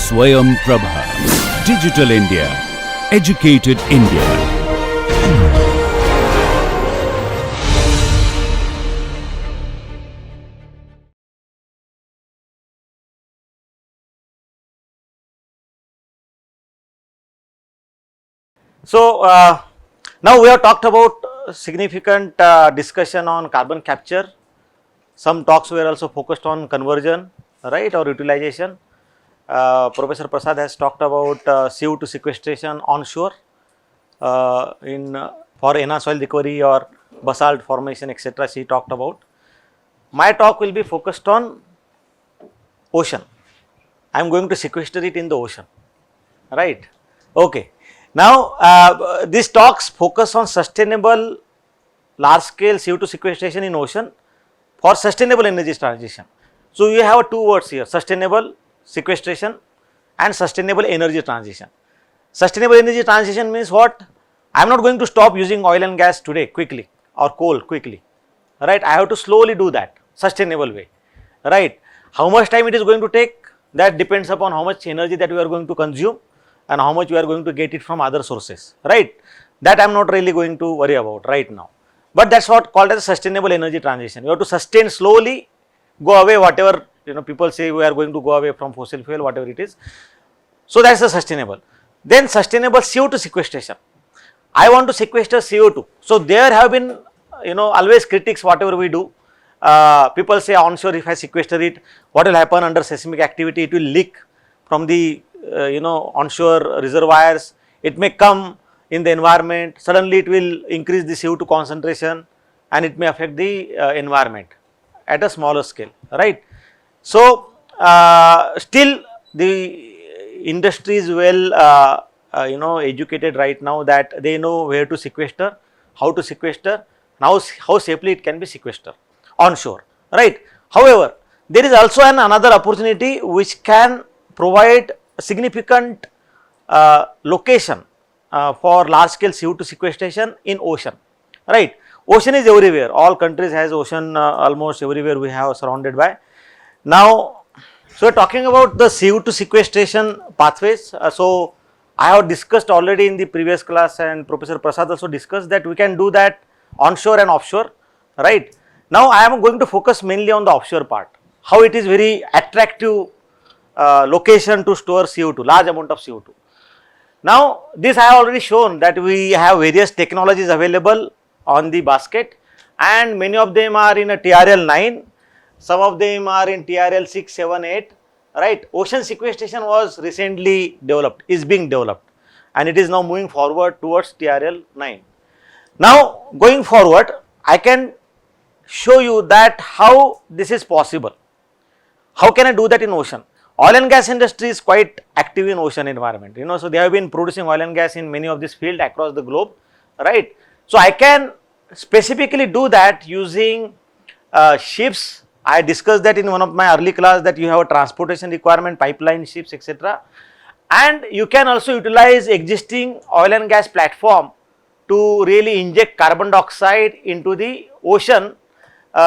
Swayam Prabha. Digital India. Educated India. So, now we have talked about significant discussion on carbon capture. Some talks were also focused on conversion, right, or utilization. Professor Prasad has talked about CO2 sequestration onshore for enhanced soil recovery or basalt formation, etc. She talked about. My talk will be focused on ocean. I am going to sequester it in the ocean, right? Okay. Now, these talks focus on sustainable large scale CO2 sequestration in ocean for sustainable energy transition. So, you have two words here, sustainable sequestration and sustainable energy transition. Sustainable energy transition means what? I am not going to stop using oil and gas today quickly or coal quickly, right? I have to slowly do that sustainable way, right? How much time it is going to take? That depends upon how much energy that we are going to consume and how much we are going to get it from other sources, right? That I am not really going to worry about right now. But that is what called as sustainable energy transition. You have to sustain slowly, go away whatever, people say we are going to go away from fossil fuel, whatever it is. So, that is the sustainable. Then sustainable CO2 sequestration. I want to sequester CO2. So, there have been, always critics whatever we do. People say onshore, if I sequester it, what will happen under seismic activity? It will leak from the onshore reservoirs. It may come in the environment, suddenly it will increase the CO2 concentration and it may affect the environment at a smaller scale, right. So, still the industry is well educated right now that they know where to sequester, how to sequester, now how safely it can be sequestered onshore, right. However, there is also another opportunity which can provide significant location for large scale CO2 sequestration in ocean, right. Ocean is everywhere, all countries has ocean, almost everywhere we have surrounded by. Now, so we are talking about the CO2 sequestration pathways. So, I have discussed already in the previous class and Professor Prasad also discussed that we can do that onshore and offshore, right. Now, I am going to focus mainly on the offshore part, how it is very attractive location to store CO2, large amount of CO2. Now, this I have already shown that we have various technologies available on the basket and many of them are in a TRL 9, some of them are in TRL 6, 7, 8, right. Ocean sequestration was recently developed, is being developed and it is now moving forward towards TRL 9. Now, going forward, I can show you that how this is possible. How can I do that in ocean? Oil and gas industry is quite active in ocean environment, so they have been producing oil and gas in many of these fields across the globe, right. So, I can specifically do that using ships. I discussed that in one of my early class that you have a transportation requirement, pipeline ships, etc. And you can also utilize existing oil and gas platform to really inject carbon dioxide into the ocean,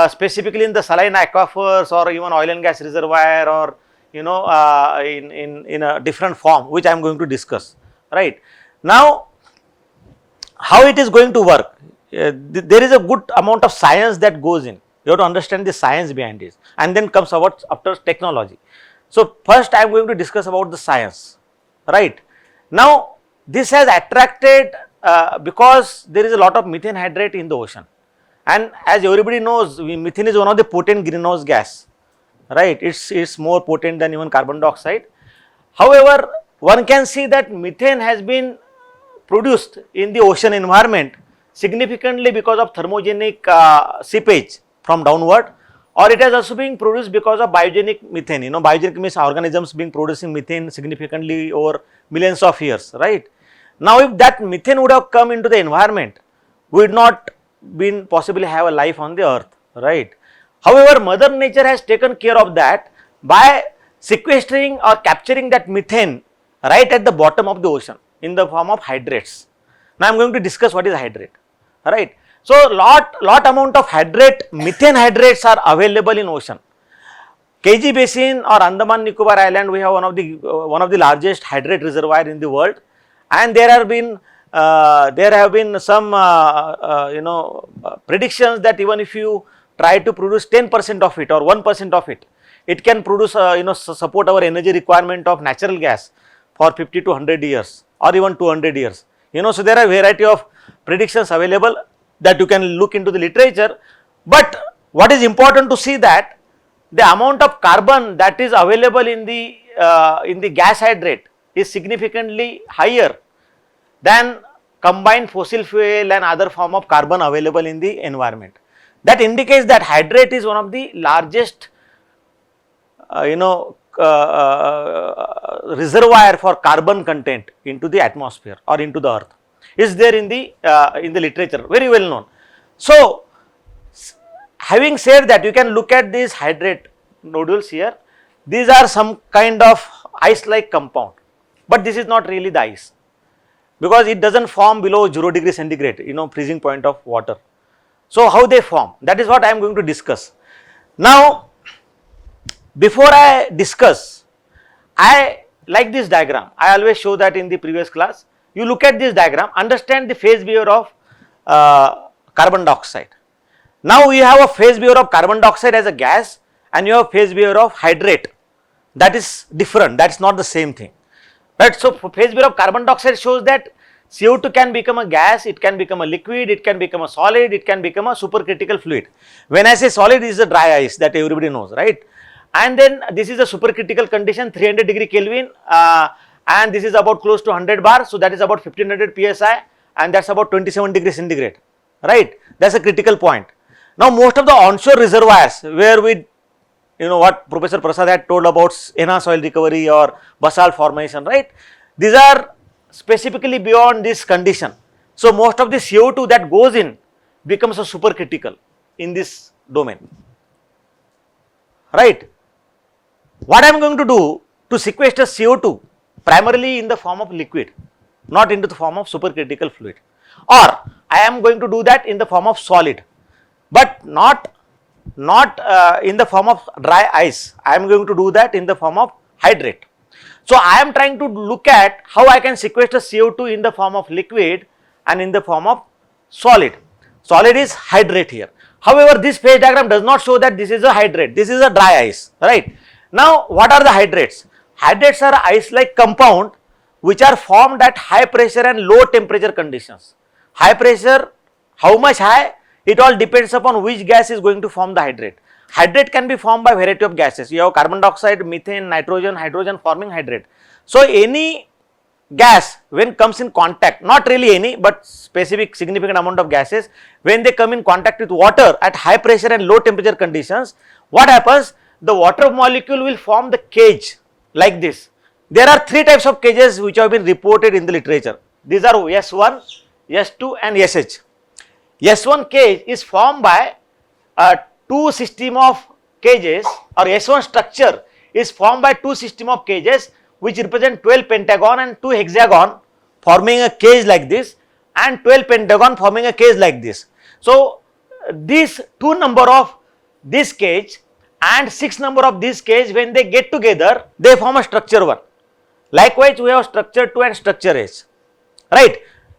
specifically in the saline aquifers or even oil and gas reservoir or in a different form, which I am going to discuss, right. Now, how it is going to work? There is a good amount of science that goes in. You have to understand the science behind this and then comes about after technology. So, first I am going to discuss about the science, right. Now, this has attracted because there is a lot of methane hydrate in the ocean and as everybody knows, methane is one of the potent greenhouse gas, right. It's more potent than even carbon dioxide. However, one can see that methane has been produced in the ocean environment significantly because of thermogenic seepage from downward, or it has also been produced because of biogenic methane. Biogenic means organisms being producing methane significantly over millions of years, right. Now, if that methane would have come into the environment, we would not been possibly have a life on the earth, right. However, Mother Nature has taken care of that by sequestering or capturing that methane right at the bottom of the ocean in the form of hydrates. Now, I am going to discuss what is hydrate, right. So, lot amount of hydrate, methane hydrates are available in ocean. KG Basin or Andaman Nicobar Island, we have one of the largest hydrate reservoir in the world, and there have been some predictions that even if you try to produce 10% of it or 1% of it, it can produce support our energy requirement of natural gas for 50 to 100 years or even 200 years. So there are variety of predictions available that you can look into the literature, but what is important to see that the amount of carbon that is available in the gas hydrate is significantly higher than combined fossil fuel and other form of carbon available in the environment. That indicates that hydrate is one of the largest reservoir for carbon content into the atmosphere or into the earth. Is there in the literature, very well known. So having said that, you can look at these hydrate nodules here. These are some kind of ice like compound, but this is not really the ice, because it does not form below 0 degree centigrade, freezing point of water. So how they form, that is what I am going to discuss. Now before I discuss, I like this diagram. I always show that in the previous class. You look at this diagram, understand the phase behavior of carbon dioxide. Now we have a phase behavior of carbon dioxide as a gas, and you have phase behavior of hydrate. That is different, that is not the same thing, right? So phase behavior of carbon dioxide shows that CO2 can become a gas, it can become a liquid, it can become a solid, it can become a supercritical fluid. When I say solid, is a dry ice that everybody knows, right? And then this is a supercritical condition, 300 degree Kelvin, and this is about close to 100 bar, so that is about 1500 psi, and that's about 27 degree centigrade, right? That's a critical point. Now most of the onshore reservoirs where we, what Professor Prasad had told about enhanced soil recovery or basalt formation, right? These are specifically beyond this condition. So most of the CO2 that goes in becomes a supercritical in this domain, right? What I am going to do to sequester CO2 primarily in the form of liquid, not into the form of supercritical fluid, or I am going to do that in the form of solid, but not in the form of dry ice. I am going to do that in the form of hydrate. So I am trying to look at how I can sequester CO2 in the form of liquid and in the form of solid. Solid is hydrate here. However, this phase diagram does not show that this is a hydrate, this is a dry ice, right? Now what are the hydrates? Hydrates are ice-like compound which are formed at high pressure and low temperature conditions. High pressure, how much high? It all depends upon which gas is going to form the hydrate. Hydrate can be formed by variety of gases. You have carbon dioxide, methane, nitrogen, hydrogen forming hydrate. So any gas when comes in contact, not really any, but specific significant amount of gases, when they come in contact with water at high pressure and low temperature conditions, what happens? The water molecule will form the cage like this. There are three types of cages which have been reported in the literature. These are S1, S2 and SH. S1 cage is formed by two system of cages, or S1 structure is formed by two system of cages which represent 12 pentagon and 2 hexagon forming a cage like this, and 12 pentagon forming a cage like this. So these 2 number of this cage and 6 number of this cage, when they get together, they form a structure 1. Likewise, we have structure 2 and structure H, right?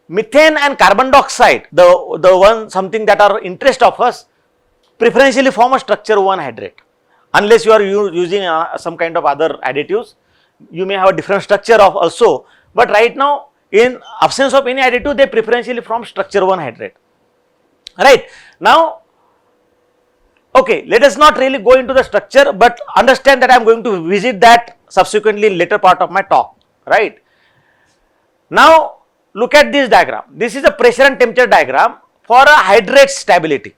Methane and carbon dioxide, the one something that are interest of us, preferentially form a structure 1 hydrate. Unless you are using some kind of other additives, you may have a different structure of also, but right now in absence of any additive, they preferentially form structure 1 hydrate, right? Now, okay, let us not really go into the structure, but understand that I am going to visit that subsequently in later part of my talk, right? Now look at this diagram. This is a pressure and temperature diagram for a hydrate stability.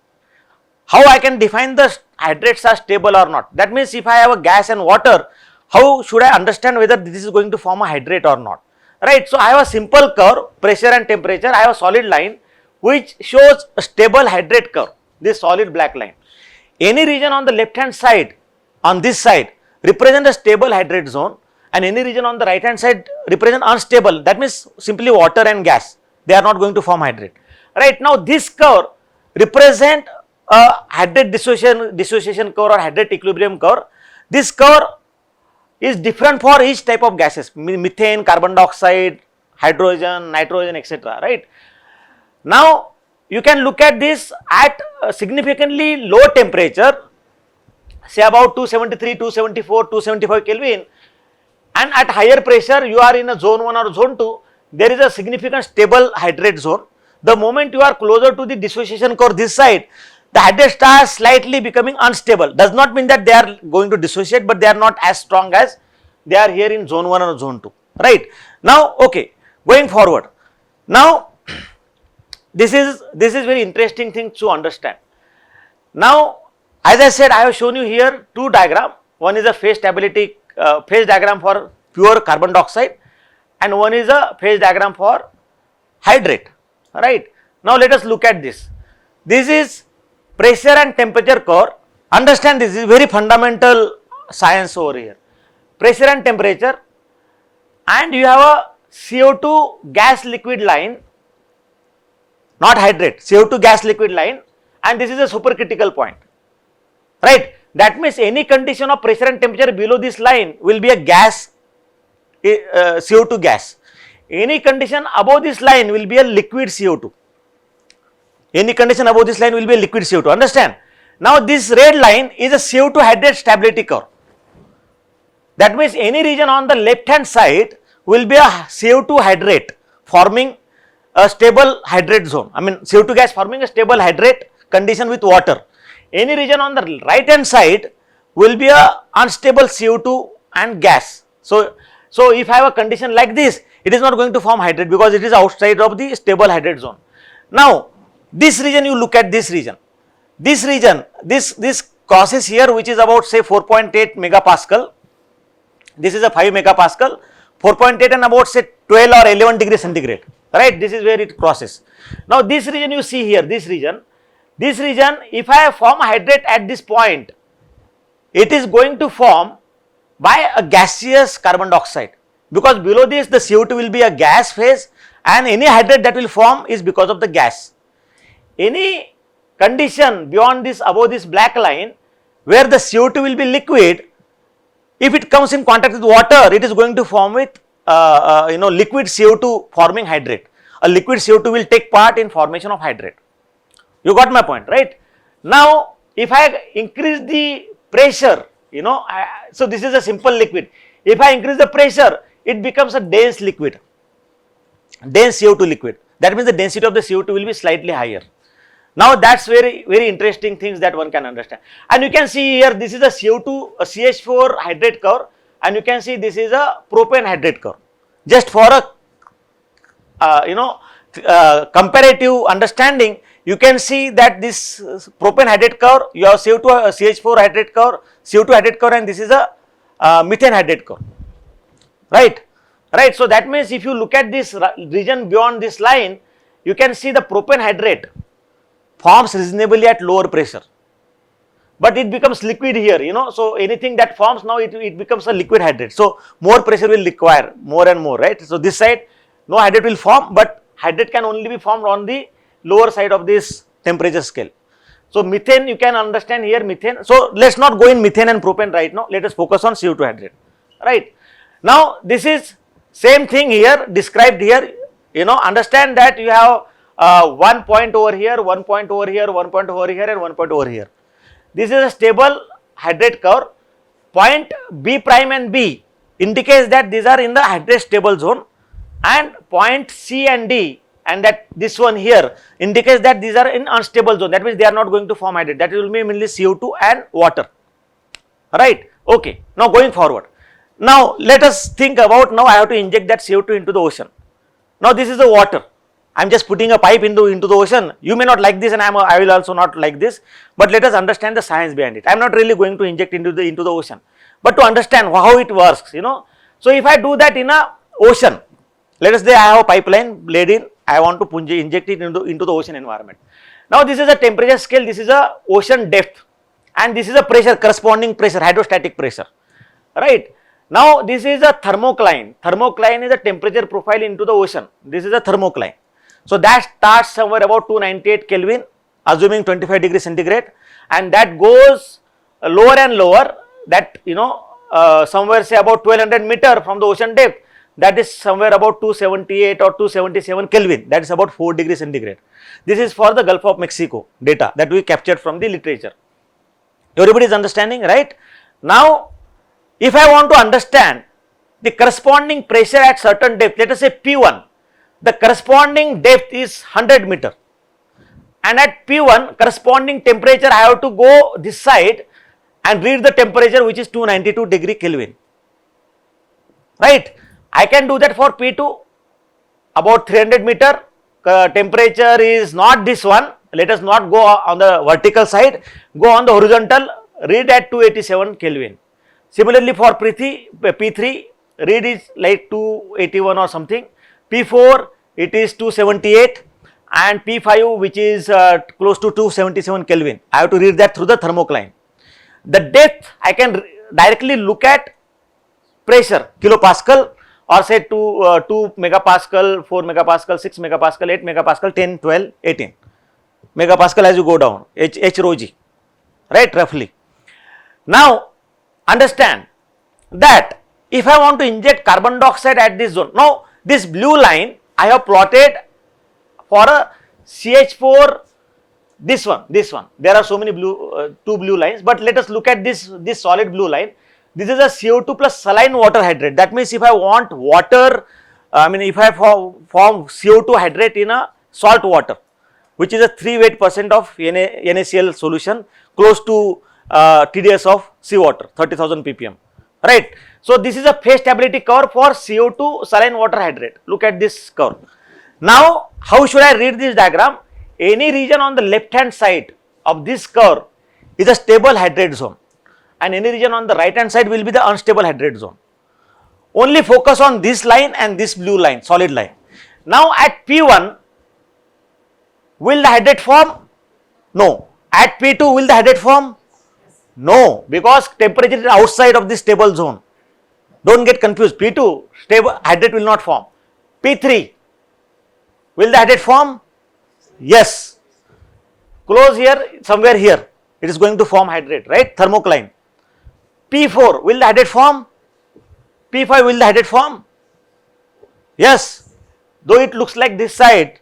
How I can define the hydrates are stable or not? That means if I have a gas and water, how should I understand whether this is going to form a hydrate or not, right? So I have a simple curve, pressure and temperature. I have a solid line which shows a stable hydrate curve, this solid black line. Any region on the left hand side, on this side, represent a stable hydrate zone, and any region on the right hand side represent unstable. That means simply water and gas, they are not going to form hydrate, right? Now this curve represent a hydrate dissociation curve or hydrate equilibrium curve. This curve is different for each type of gases, methane, carbon dioxide, hydrogen, nitrogen, etc. Right. Now, you can look at this at a significantly low temperature, say about 273, 274, 275 Kelvin, and at higher pressure you are in a zone 1 or zone 2, there is a significant stable hydrate zone. The moment you are closer to the dissociation curve this side, the hydrate starts slightly becoming unstable. Does not mean that they are going to dissociate, but they are not as strong as they are here in zone 1 or zone 2, right. Now, okay, going forward. Now, this is very interesting thing to understand. Now, as I said, I have shown you here two diagram. One is a phase stability phase diagram for pure carbon dioxide, and one is a phase diagram for hydrate, right. Now, let us look at this. This is pressure and temperature curve. Understand, this is very fundamental science over here. Pressure and temperature, and you have a CO2 gas liquid line, not hydrate, CO2 gas liquid line, and this is a supercritical point, right. That means any condition of pressure and temperature below this line will be a gas, CO2 gas. Any condition above this line will be a liquid CO2. Any condition above this line will be a liquid CO2, understand. Now, this red line is a CO2 hydrate stability curve. That means any region on the left hand side will be a CO2 hydrate forming a stable hydrate zone. I mean, CO2 gas forming a stable hydrate condition with water. Any region on the right hand side will be a unstable CO2 and gas. So if I have a condition like this, it is not going to form hydrate because it is outside of the stable hydrate zone. Now, this region, you look at this region. This region, this crosses here, which is about say 4.8 megapascal. This is a 5 megapascal, 4.8 and about say 12 or 11 degrees centigrade, right. This is where it crosses. Now, this region you see here, this region, if I form a hydrate at this point, it is going to form by a gaseous carbon dioxide, because below this the CO2 will be a gas phase, and any hydrate that will form is because of the gas. Any condition beyond this, above this black line, where the CO2 will be liquid, if it comes in contact with water, it is going to form with liquid CO2 forming hydrate. A liquid CO2 will take part in formation of hydrate. You got my point, right? Now, if I increase the pressure, so this is a simple liquid. If I increase the pressure, it becomes a dense liquid, dense CO2 liquid. That means the density of the CO2 will be slightly higher. Now, that's very interesting things that one can understand. And you can see here, this is a CO2, a CH4 hydrate curve, and you can see this is a propane hydrate curve. Just for a comparative understanding, you can see that this propane hydrate curve, you have CO2, CH4 hydrate curve, CO2 hydrate curve, and this is a methane hydrate curve, right. So that means if you look at this region beyond this line, you can see the propane hydrate forms reasonably at lower pressure, but it becomes liquid here, so anything that forms now, it becomes a liquid hydrate. So more pressure will require more and more, right. So this side no hydrate will form, but hydrate can only be formed on the lower side of this temperature scale. So methane, you can understand here methane. So let's not go in methane and propane right now, let us focus on CO2 hydrate, right. Now, this is same thing here described here, understand that you have 1 point over here, 1 point over here, 1 point over here, and 1 point over here. This is a stable hydrate curve. Point B prime and B indicates that these are in the hydrate stable zone, and point C and D, and that this one here indicates that these are in unstable zone. That means they are not going to form hydrate. That will be mainly CO2 and water, right. Okay. Now, going forward. Now, let us think about, now I have to inject that CO2 into the ocean. Now, this is the water. I am just putting a pipe into the ocean. You may not like this, and I will also not like this, but let us understand the science behind it. I am not really going to inject into the ocean, but to understand how it works, So if I do that in a ocean, let us say I have a pipeline laid in, I want to inject it into the ocean environment. Now, this is a temperature scale, this is a ocean depth, and this is a pressure, corresponding pressure, hydrostatic pressure, right. Now, this is a thermocline. Thermocline is a temperature profile into the ocean. This is a thermocline. So that starts somewhere about 298 Kelvin, assuming 25 degrees centigrade, and that goes lower and lower. that somewhere say about 1200 meter from the ocean depth, that is somewhere about 278 or 277 Kelvin, that is about 4 degrees centigrade. This is for the Gulf of Mexico data that we captured from the literature. Everybody is understanding, right? Now, if I want to understand the corresponding pressure at certain depth, let us say P1, the corresponding depth is 100 meter, and at P1 corresponding temperature I have to go this side and read the temperature which is 292 degree Kelvin, right? I can do that for P2, about 300 meter, temperature is not this one, let us not go on the vertical side, go on the horizontal, read at 287 Kelvin. Similarly for P3, read is like 281 or something, P4 it is 278, and P5 which is close to 277 Kelvin. I have to read that through the thermocline. The depth I can directly look at pressure, kilopascal, or say 2 megapascal, 4 megapascal, 6 megapascal, 8 megapascal, 10, 12, 18 megapascal as you go down, H rho g, right, roughly. Now, understand that if I want to inject carbon dioxide at this zone, now this blue line I have plotted for a CH4, this one, there are so many blue, two blue lines, but let us look at this solid blue line. This is a CO2 plus saline water hydrate. That means if I want water, if I form CO2 hydrate in a salt water, which is a 3 weight % of NaCl solution, close to TDS of seawater, 30,000 ppm, right. So, this is a phase stability curve for CO2 saline water hydrate. Look at this curve. Now, how should I read this diagram? Any region on the left hand side of this curve is a stable hydrate zone, and any region on the right hand side will be the unstable hydrate zone. Only focus on this line and this blue line, solid line. Now, at P1, will the hydrate form? No. At P2, will the hydrate form? No, because temperature is outside of this stable zone. Don't get confused. P2, stable hydrate will not form. P3, will the hydrate form? Yes. Close here, somewhere here, it is going to form hydrate, right? Thermocline. P4, will the hydrate form? P5, will the hydrate form? Yes. Though it looks like this side,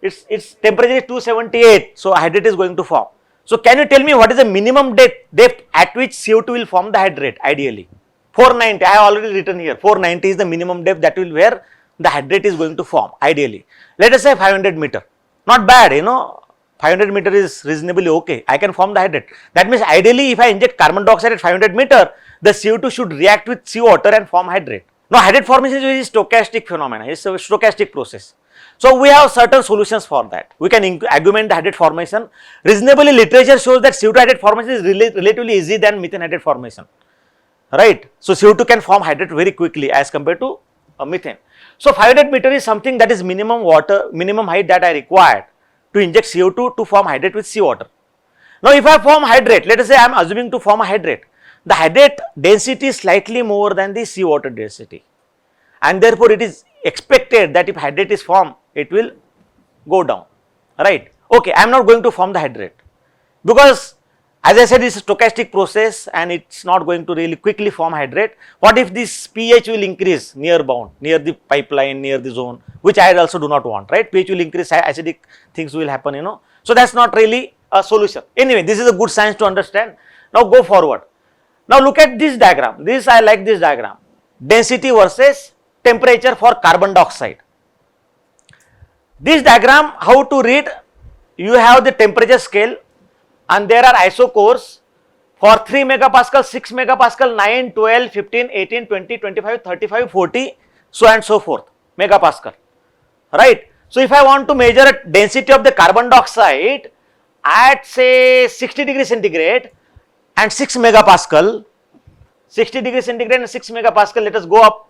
its temperature is 278, so hydrate is going to form. So, can you tell me what is the minimum depth at which CO2 will form the hydrate ideally? 490, I have already written here, 490 is the minimum depth that will where the hydrate is going to form ideally. Let us say 500 meter, not bad, 500 meter is reasonably okay, I can form the hydrate. That means ideally if I inject carbon dioxide at 500 meter, the CO2 should react with seawater and form hydrate. Now, hydrate formation is a stochastic phenomena, it is a stochastic process. So, we have certain solutions for that. We can augment the hydrate formation. Reasonably, literature shows that CO2 hydrate formation is relatively easy than methane hydrate formation, right. So, CO2 can form hydrate very quickly as compared to methane. So, 500 meter is something that is minimum height that I required to inject CO2 to form hydrate with seawater. Now, if I form hydrate, let us say I am assuming to form a hydrate, the hydrate density is slightly more than the seawater density, and therefore, it is expected that if hydrate is formed, it will go down, right. Okay, I am not going to form the hydrate because as I said, it is a stochastic process and it is not going to really quickly form hydrate. What if this pH will increase near bound, near the pipeline, near the zone, which I also do not want, right. pH will increase, acidic things will happen, So, that is not really a solution. Anyway, this is a good science to understand. Now, go forward. Now, look at this diagram. I like this diagram. Density versus temperature for carbon dioxide. This diagram, how to read? You have the temperature scale and there are isocores for 3 megapascal, 6 megapascal, 9, 12, 15, 18, 20, 25, 35, 40, so and so forth, megapascal, right. So, if I want to measure density of the carbon dioxide at say 60 degrees centigrade and 6 megapascal, 60 degrees centigrade and 6 megapascal, let us go up,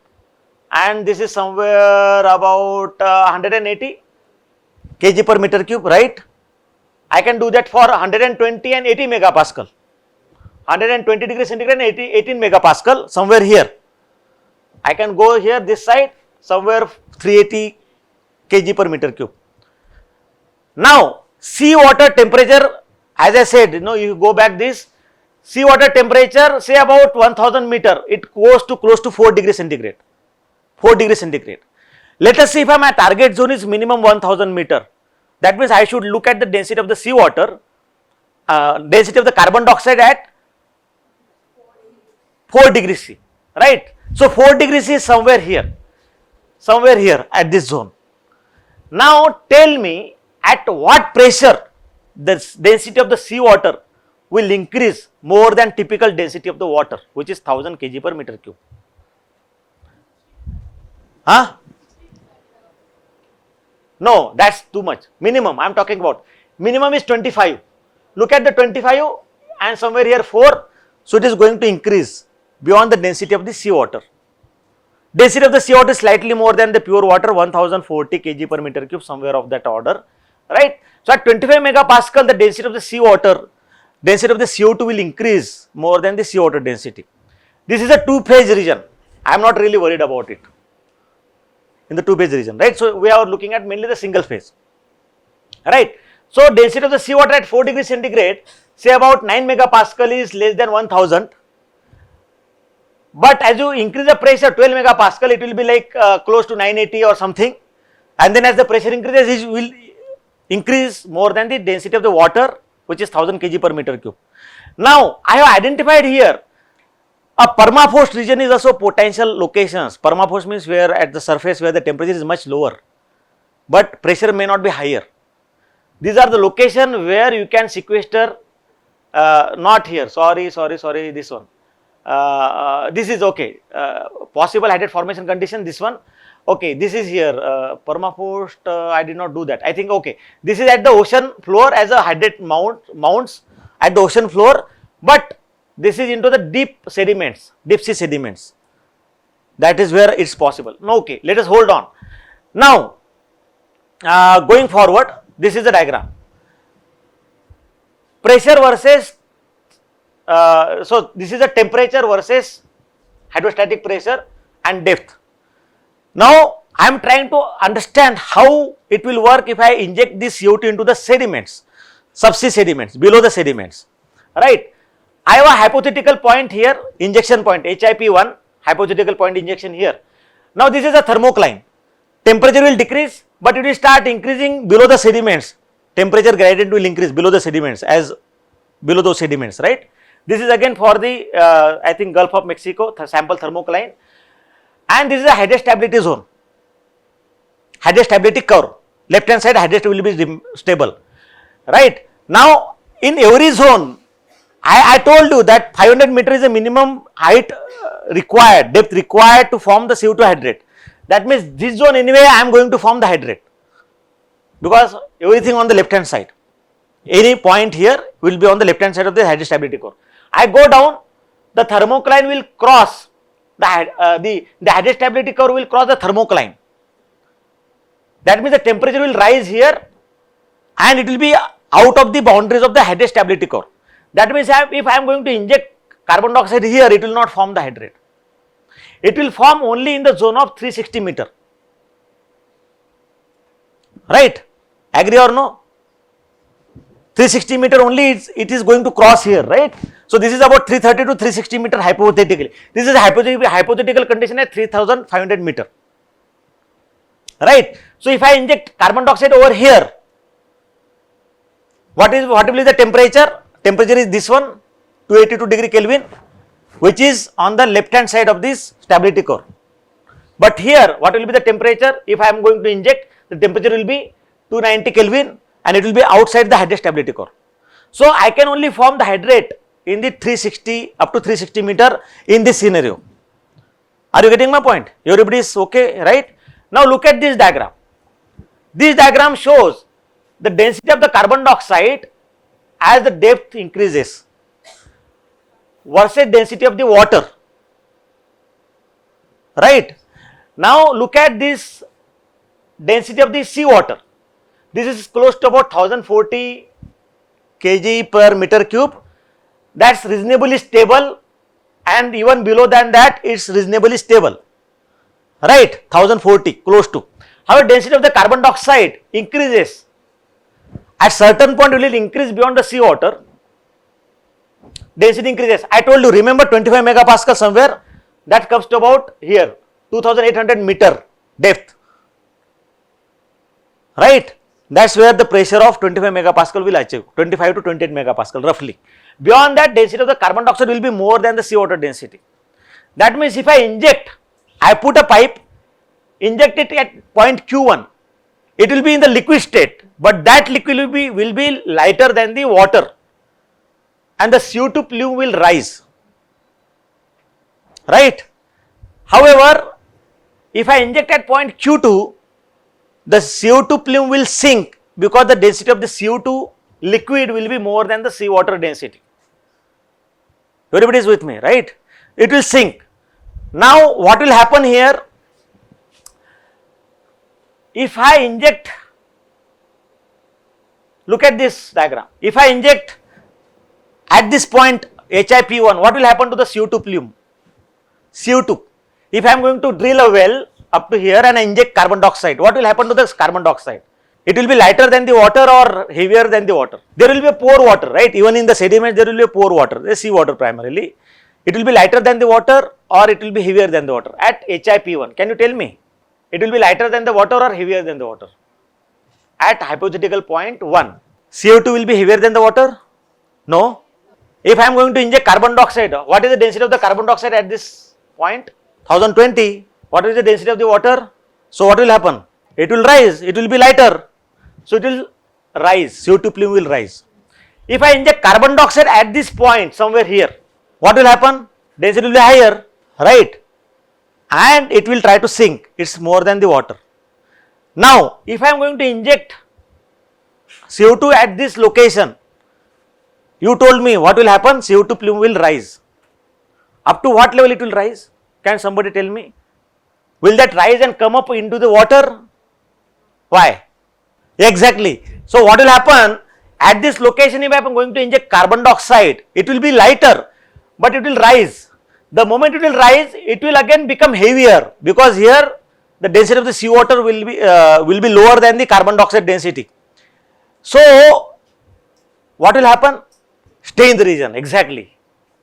and this is somewhere about 180 kg per meter cube, right. I can do that for 120 and 80 megapascal, 120 degrees centigrade and 18 megapascal, somewhere here. I can go here this side, somewhere 380 kg per meter cube. Now, sea water temperature, as I said, you go back this, seawater temperature say about 1000 meter, it goes to close to 4 degrees centigrade. 4 degrees centigrade. Let us see if my target zone is minimum 1000 meter. That means I should look at the density of the seawater, density of the carbon dioxide at 4 degrees C, right. So 4 degrees C is somewhere here at this zone. Now tell me at what pressure the density of the seawater will increase more than typical density of the water, which is 1000 kg per meter cube. Huh? No, that's too much. Minimum I am talking about. Minimum is 25. Look at the 25 and somewhere here 4. So it is going to increase beyond the density of the seawater. Density of the seawater is slightly more than the pure water, 1040 kg per meter cube, somewhere of that order, right. So at 25 megapascal, the density of the seawater, density of the CO2 will increase more than the seawater density. This is a two-phase region. I am not really worried about it in the two-phase region, right. So we are looking at mainly the single phase, right. So density of the seawater at 4 degrees centigrade, say about 9 megapascal is less than 1000. But as you increase the pressure 12 megapascal, it will be like close to 980 or something, and then as the pressure increases, it will increase more than the density of the water, which is 1000 kg per meter cube. Now I have identified here a permafrost region is also potential locations. Permafrost means where at the surface where the temperature is much lower, but pressure may not be higher. These are the location where you can sequester, not here, sorry, this one. This is okay, possible hydrate formation condition, this one, okay, this is here, permafrost, I did not do that, I think, okay, this is at the ocean floor as a hydrate mounts at the ocean floor, but this is into the deep sediments, deep sea sediments, that is where it is possible. Now, okay, let us hold on. Now, going forward, this is the diagram, pressure versus so this is the temperature versus hydrostatic pressure and depth. Now I am trying to understand how it will work if I inject this CO2 into the sediments, subsea sediments, below the sediments, right. I have a hypothetical point here, injection point HIP1, hypothetical point injection here. Now this is a thermocline, temperature will decrease, but it will start increasing below the sediments, temperature gradient will increase below the sediments, as below those sediments, right. This is again for the I think Gulf of Mexico sample thermocline, and this is a hydrate stability zone, hydrate stability curve, left hand side hydrate will be stable, right. Now in every zone I told you that 500 meter is the minimum height required, depth required to form the CO2 hydrate. That means this zone anyway I am going to form the hydrate, because everything on the left hand side, any point here will be on the left hand side of the hydrate stability curve. I go down, the thermocline will cross the hydrate stability curve will cross the thermocline. That means the temperature will rise here and it will be out of the boundaries of the hydrate stability curve. That means if I am going to inject carbon dioxide here, it will not form the hydrate. It will form only in the zone of 360 meter, right. Agree or no? 360 meter only it is going to cross here, right. So this is about 330 to 360 meter hypothetically. This is a hypothetical condition at 3500 meter, right. So if I inject carbon dioxide over here, what will be the temperature? Temperature is this one, 282 degree Kelvin, which is on the left hand side of this stability curve. But here what will be the temperature? If I am going to inject, the temperature will be 290 Kelvin and it will be outside the hydrate stability curve. So I can only form the hydrate in the 360 up to 360 meter in this scenario. Are you getting my point? Everybody is okay, right? Now look at this diagram. This diagram shows the density of the carbon dioxide as the depth increases versus density of the water, right. Now look at this density of the seawater. This is close to about 1040 kg per meter cube. That's reasonably stable, and even below than that it's reasonably stable, right, 1040 close to. However, density of the carbon dioxide increases. At certain point it will increase beyond the seawater. density increases. I told you, remember 25 megapascal somewhere, that comes to about here, 2800 meter depth, right? That's where the pressure of 25 megapascal will achieve, 25 to 28 megapascal roughly. Beyond that, density of the carbon dioxide will be more than the seawater density. That means if I inject, I put a pipe, inject it at point Q1, it will be in the liquid state, but that liquid will be lighter than the water and the CO2 plume will rise, right? However, if I inject at point Q2, the CO2 plume will sink because the density of the CO2 liquid will be more than the seawater density. Everybody is with me, right? It will sink. Now, what will happen here? If I inject, look at this diagram. If I inject at this point HIP1, what will happen to the CO2 plume? CO2. If I am going to drill a well up to here and I inject carbon dioxide, what will happen to this carbon dioxide? It will be lighter than the water or heavier than the water? There will be a pore water, right? Even in the sediment there will be a pore water, the sea water primarily. It will be lighter than the water or it will be heavier than the water at HIP1. Can you tell me? It will be lighter than the water or heavier than the water? At hypothetical point 1, CO2 will be heavier than the water? No. If I am going to inject carbon dioxide, what is the density of the carbon dioxide at this point? 1020. What is the density of the water? So what will happen? It will rise, it will be lighter. So it will rise, CO2 plume will rise. If I inject carbon dioxide at this point somewhere here, what will happen? Density will be higher, right? And it will try to sink, it is more than the water. Now, if I am going to inject CO2 at this location, you told me what will happen? CO2 plume will rise. Up to what level it will rise? Can somebody tell me? Will that rise and come up into the water? Why? Exactly. So what will happen? At this location, if I am going to inject carbon dioxide, it will be lighter, but it will rise. The moment it will rise, it will again become heavier because here the density of the seawater will be lower than the carbon dioxide density. So what will happen? Stay in the region. Exactly.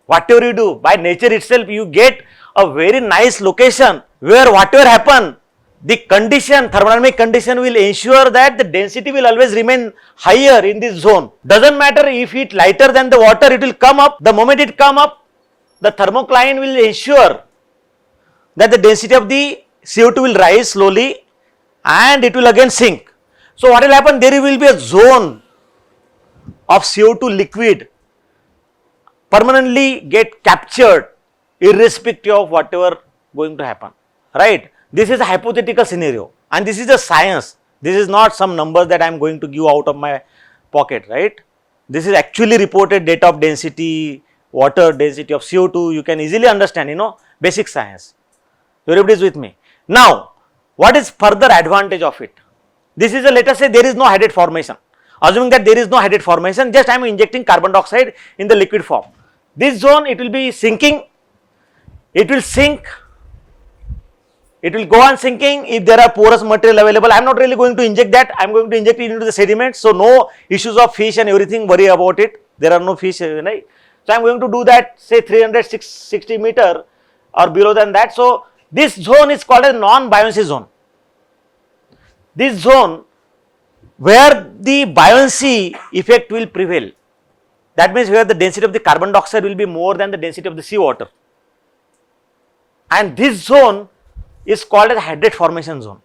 Whatever you do, by nature itself, you get a very nice location where whatever happen, the condition, thermodynamic condition will ensure that the density will always remain higher in this zone. Doesn't matter if it lighter than the water, it will come up. The moment it come up, the thermocline will ensure that the density of the CO2 will rise slowly and it will again sink. So what will happen? There will be a zone of CO2 liquid permanently get captured irrespective of whatever going to happen, right? This is a hypothetical scenario and this is a science. This is not some numbers that I am going to give out of my pocket, right? This is actually reported data of density, water density of CO2. You can easily understand, basic science. Everybody is with me. Now, what is further advantage of it? This is let us say there is no hydrate formation. Assuming that there is no hydrate formation, just I am injecting carbon dioxide in the liquid form. This zone, it will be sinking, it will sink, it will go on sinking if there are porous material available. I am not really going to inject that, I am going to inject it into the sediment. So no issues of fish and everything, worry about it. There are no fish, right? So I am going to do that, say 360 meter or below than that. So this zone is called a non-buoyancy zone. This zone where the buoyancy effect will prevail. That means where the density of the carbon dioxide will be more than the density of the seawater. And this zone is called as hydrate formation zone.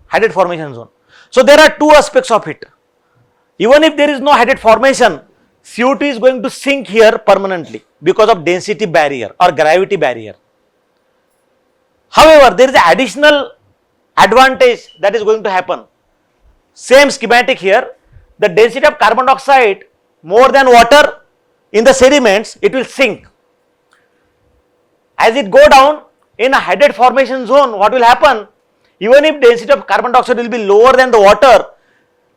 Hydrate formation zone. So there are two aspects of it. Even if there is no hydrate formation, CO2 is going to sink here permanently because of density barrier or gravity barrier. However, there is an additional advantage that is going to happen. Same schematic here. The density of carbon dioxide more than water in the sediments, it will sink. As it go down in a hydrate formation zone, what will happen? Even if density of carbon dioxide will be lower than the water,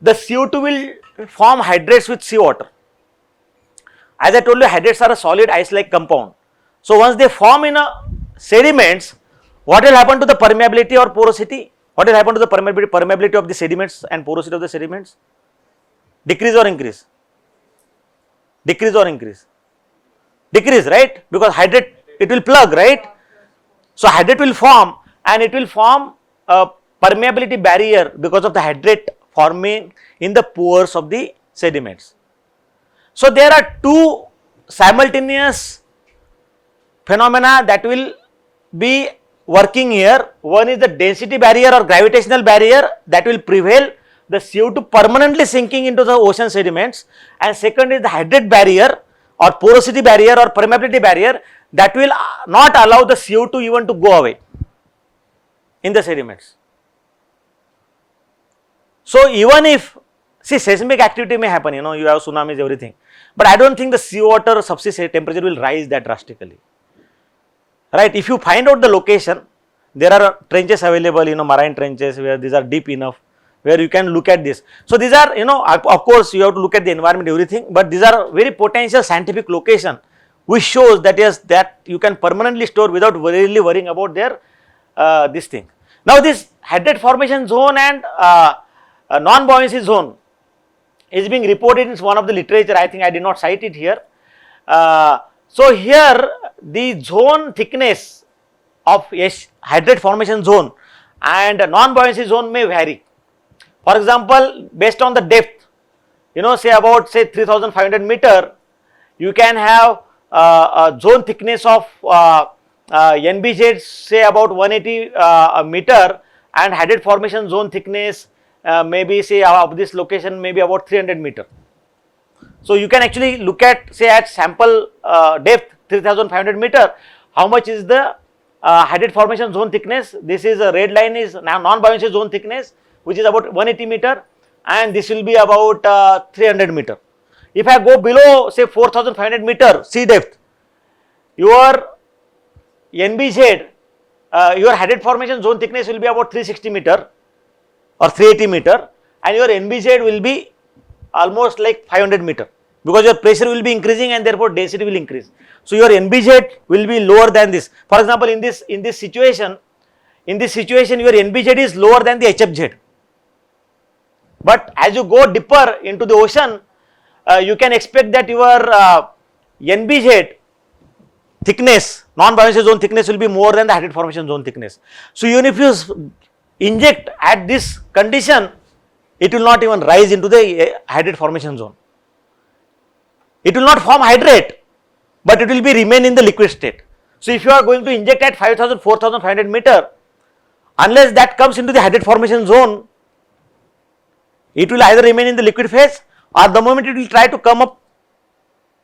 the CO2 will form hydrates with seawater. As I told you, hydrates are a solid ice-like compound. So once they form in a sediments, what will happen to the permeability or porosity? What will happen to the permeability of the sediments and porosity of the sediments? Decrease or increase? Decrease or increase? Decrease, right? Because hydrate, it will plug, right? So hydrate will form, and it will form a permeability barrier because of the hydrate forming in the pores of the sediments. So there are two simultaneous phenomena that will be working here. One is the density barrier or gravitational barrier that will prevail, the CO2 permanently sinking into the ocean sediments, and second is the hydrate barrier or porosity barrier or permeability barrier that will not allow the CO2 even to go away in the sediments. So even if, see, seismic activity may happen, you have tsunamis, everything, but I don't think the seawater subsea temperature will rise that drastically, right? If you find out the location, there are trenches available, marine trenches where these are deep enough, where you can look at this. So these are, of course you have to look at the environment, everything, but these are very potential scientific location which shows that yes, that you can permanently store without really worrying about their this thing. Now this hydrate formation zone and non-buoyancy zone is being reported in one of the literature. I think I did not cite it here. So here the zone thickness of hydrate formation zone and non-buoyancy zone may vary. For example, based on the depth, say about 3500 meter, you can have a zone thickness of NBZ say about 180 meter, and hydrate formation zone thickness maybe say of this location maybe about 300 meter. So you can actually look at, say, at sample depth 3500 meter, how much is the hydrate formation zone thickness. This is a red line is now non-buoyancy zone thickness, which is about 180 meter, and this will be about 300 meter. If I go below say 4500 meter sea depth, your NBZ, your hydrate formation zone thickness will be about 360 meter or 380 meter, and your NBZ will be almost like 500 meter, because your pressure will be increasing and therefore density will increase. So your NBZ will be lower than this. For example, in this situation your NBZ is lower than the HFZ. But as you go deeper into the ocean, you can expect that your NBZ thickness, non-buoyancy zone thickness, will be more than the hydrate formation zone thickness. So even if you inject at this condition, it will not even rise into the hydrate formation zone. It will not form hydrate, but it will be remain in the liquid state. So if you are going to inject at 5000, 4500 meter, unless that comes into the hydrate formation zone, it will either remain in the liquid phase, or the moment it will try to come up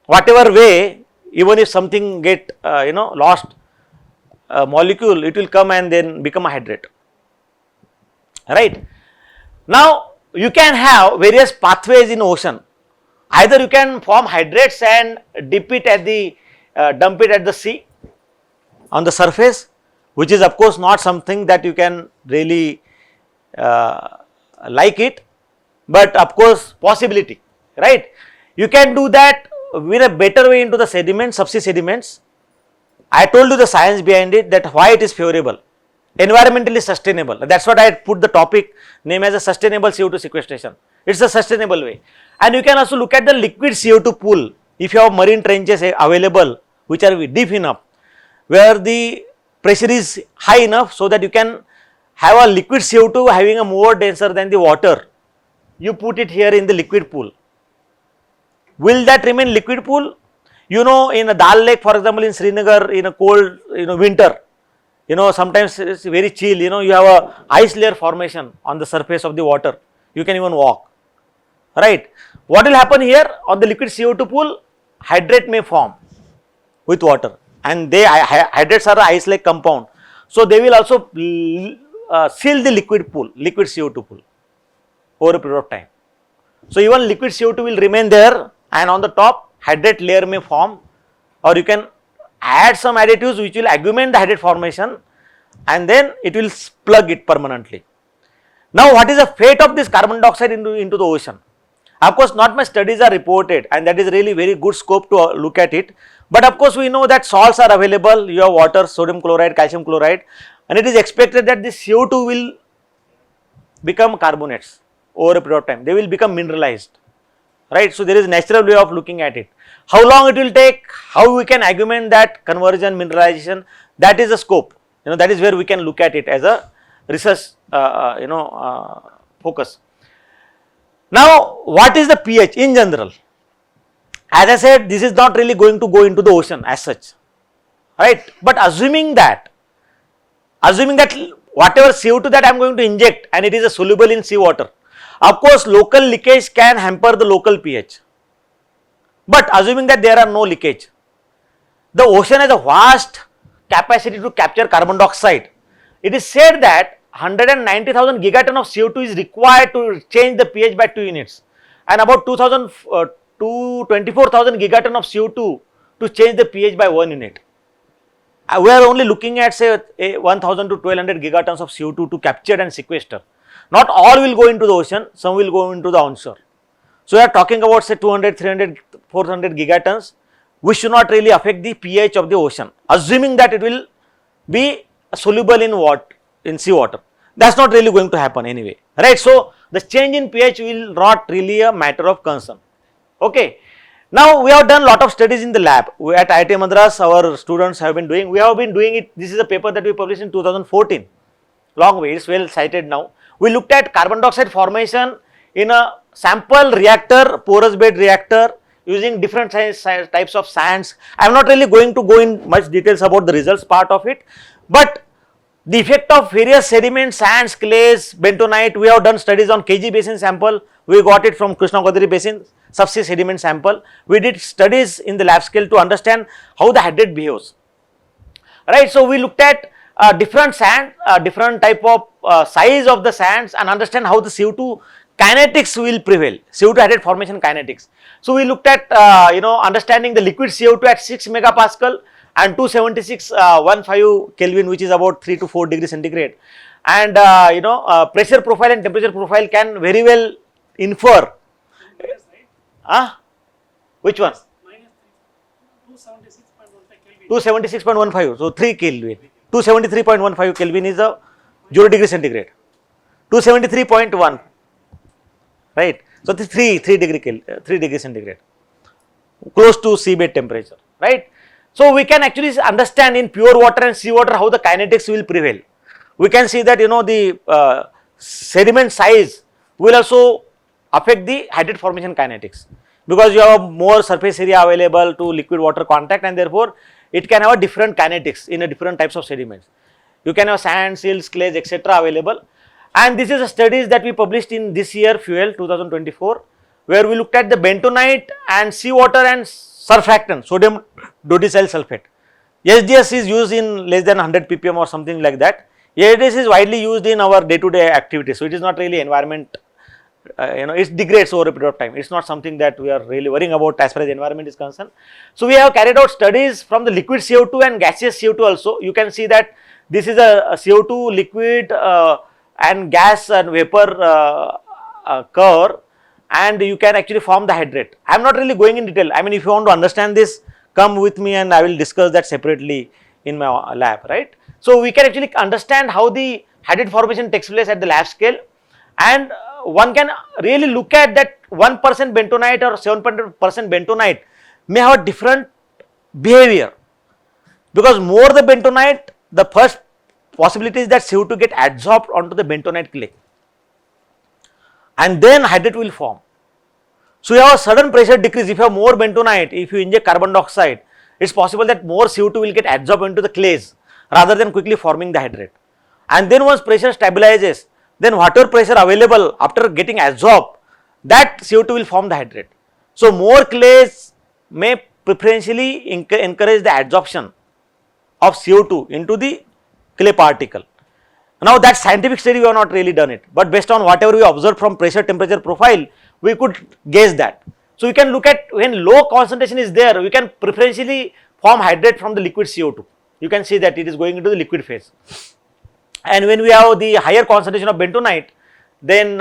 whatever way, even if something get lost molecule, it will come and then become a hydrate, right? Now you can have various pathways in ocean. Either you can form hydrates and dip it at the dump it at the sea on the surface, which is of course not something that you can really like it, but of course possibility, right? You can do that with a better way into the sediments, subsea sediments. I told you the science behind it, that why it is favorable, environmentally sustainable. That's what I put the topic name as a sustainable CO2 sequestration. It's a sustainable way. And you can also look at the liquid CO2 pool. If you have marine trenches available which are deep enough, where the pressure is high enough so that you can have a liquid CO2 having a more denser than the water, you put it here in the liquid pool. Will that remain liquid pool? In a Dal Lake, for example, in Srinagar, in a cold winter, sometimes it's very chill, you have a ice layer formation on the surface of the water. You can even walk, right? What will happen here on the liquid CO2 pool? Hydrate may form with water, and hydrates are an ice-like compound. So they will also seal the liquid CO2 pool over a period of time. So even liquid CO2 will remain there, and on the top hydrate layer may form, or you can add some additives which will augment the hydrate formation, and then it will plug it permanently. Now what is the fate of this carbon dioxide into the ocean? Of course not much studies are reported, and that is really very good scope to look at it. But of course we know that salts are available, you have water, sodium chloride, calcium chloride, and it is expected that this CO2 will become carbonates over a period of time. They will become mineralized, right? So there is a natural way of looking at it. How long it will take, how we can augment that conversion, mineralization, that is the scope. That is where we can look at it as a research, focus. Now, what is the pH in general? As I said, this is not really going to go into the ocean as such, right? But assuming that whatever CO2 that I am going to inject and it is a soluble in seawater, of course, local leakage can hamper the local pH. But assuming that there are no leakage, the ocean has a vast capacity to capture carbon dioxide. It is said that 190,000 gigaton of CO2 is required to change the pH by 2 units and about 24,000 gigaton of CO2 to change the pH by 1 unit. We are only looking at say 1,000 to 1,200 gigatons of CO2 to capture and sequester. Not all will go into the ocean, some will go into the onshore. So, we are talking about say 200, 300, 400 gigatons, which should not really affect the pH of the ocean, assuming that it will be soluble in seawater. That is not really going to happen anyway, right. So, the change in pH will not really a matter of concern. Okay. Now, we have done lot of studies in the lab. At IIT Madras, our students have been doing, we have been doing it, this is a paper that we published in 2014, long way, it is well cited now. We looked at carbon dioxide formation in a sample reactor, porous bed reactor using different types of sands. I am not really going to go in much details about the results part of it, but the effect of various sediments, sands, clays, bentonite, we have done studies on KG basin sample, we got it from Krishna Godavari basin, subsea sediment sample. We did studies in the lab scale to understand how the hydrate behaves, right. So, we looked at different sand, different type of size of the sands and understand how the CO2 kinetics will prevail, CO2 hydrate formation kinetics. So, we looked at understanding the liquid CO2 at 6 megapascal and 276.15 Kelvin, which is about 3 to 4 degrees centigrade, and pressure profile and temperature profile can very well infer. Which one? 276.15, so 3 Kelvin, 273.15 Kelvin is a 0 degree centigrade, 273.1, right. So, this 3 degree centigrade, close to seabed temperature, right. So, we can actually understand in pure water and seawater how the kinetics will prevail. We can see that the sediment size will also affect the hydrate formation kinetics, because you have more surface area available to liquid water contact and therefore, it can have a different kinetics in a different types of sediments. You can have sand, silts, clays, etc. available, and this is a studies that we published in this year fuel 2024, where we looked at the bentonite and seawater and surfactant, sodium dodecyl sulfate. SDS is used in less than 100 ppm or something like that. SDS is widely used in our day-to-day activities, so it is not really environment, it degrades over a period of time. It is not something that we are really worrying about as far as environment is concerned. So, we have carried out studies from the liquid CO2 and gaseous CO2 also. You can see that this is a CO2 liquid and gas and vapor curve, and you can actually form the hydrate. I am not really going in detail. I mean, if you want to understand this, come with me and I will discuss that separately in my lab, right. So, we can actually understand how the hydrate formation takes place at the lab scale, and one can really look at that 1% bentonite or 7% bentonite may have a different behavior, because more the bentonite, the first possibility is that CO2 get adsorbed onto the bentonite clay and then hydrate will form. So, you have a sudden pressure decrease. If you have more bentonite, if you inject carbon dioxide, it is possible that more CO2 will get adsorbed into the clays rather than quickly forming the hydrate. And then once pressure stabilizes, then whatever pressure available after getting adsorbed, that CO2 will form the hydrate. So, more clays may preferentially encourage the adsorption of CO2 into the clay particle. Now, that scientific study we have not really done it, but based on whatever we observed from pressure temperature profile, we could guess that. So, we can look at when low concentration is there, we can preferentially form hydrate from the liquid CO2. You can see that it is going into the liquid phase. And when we have the higher concentration of bentonite, then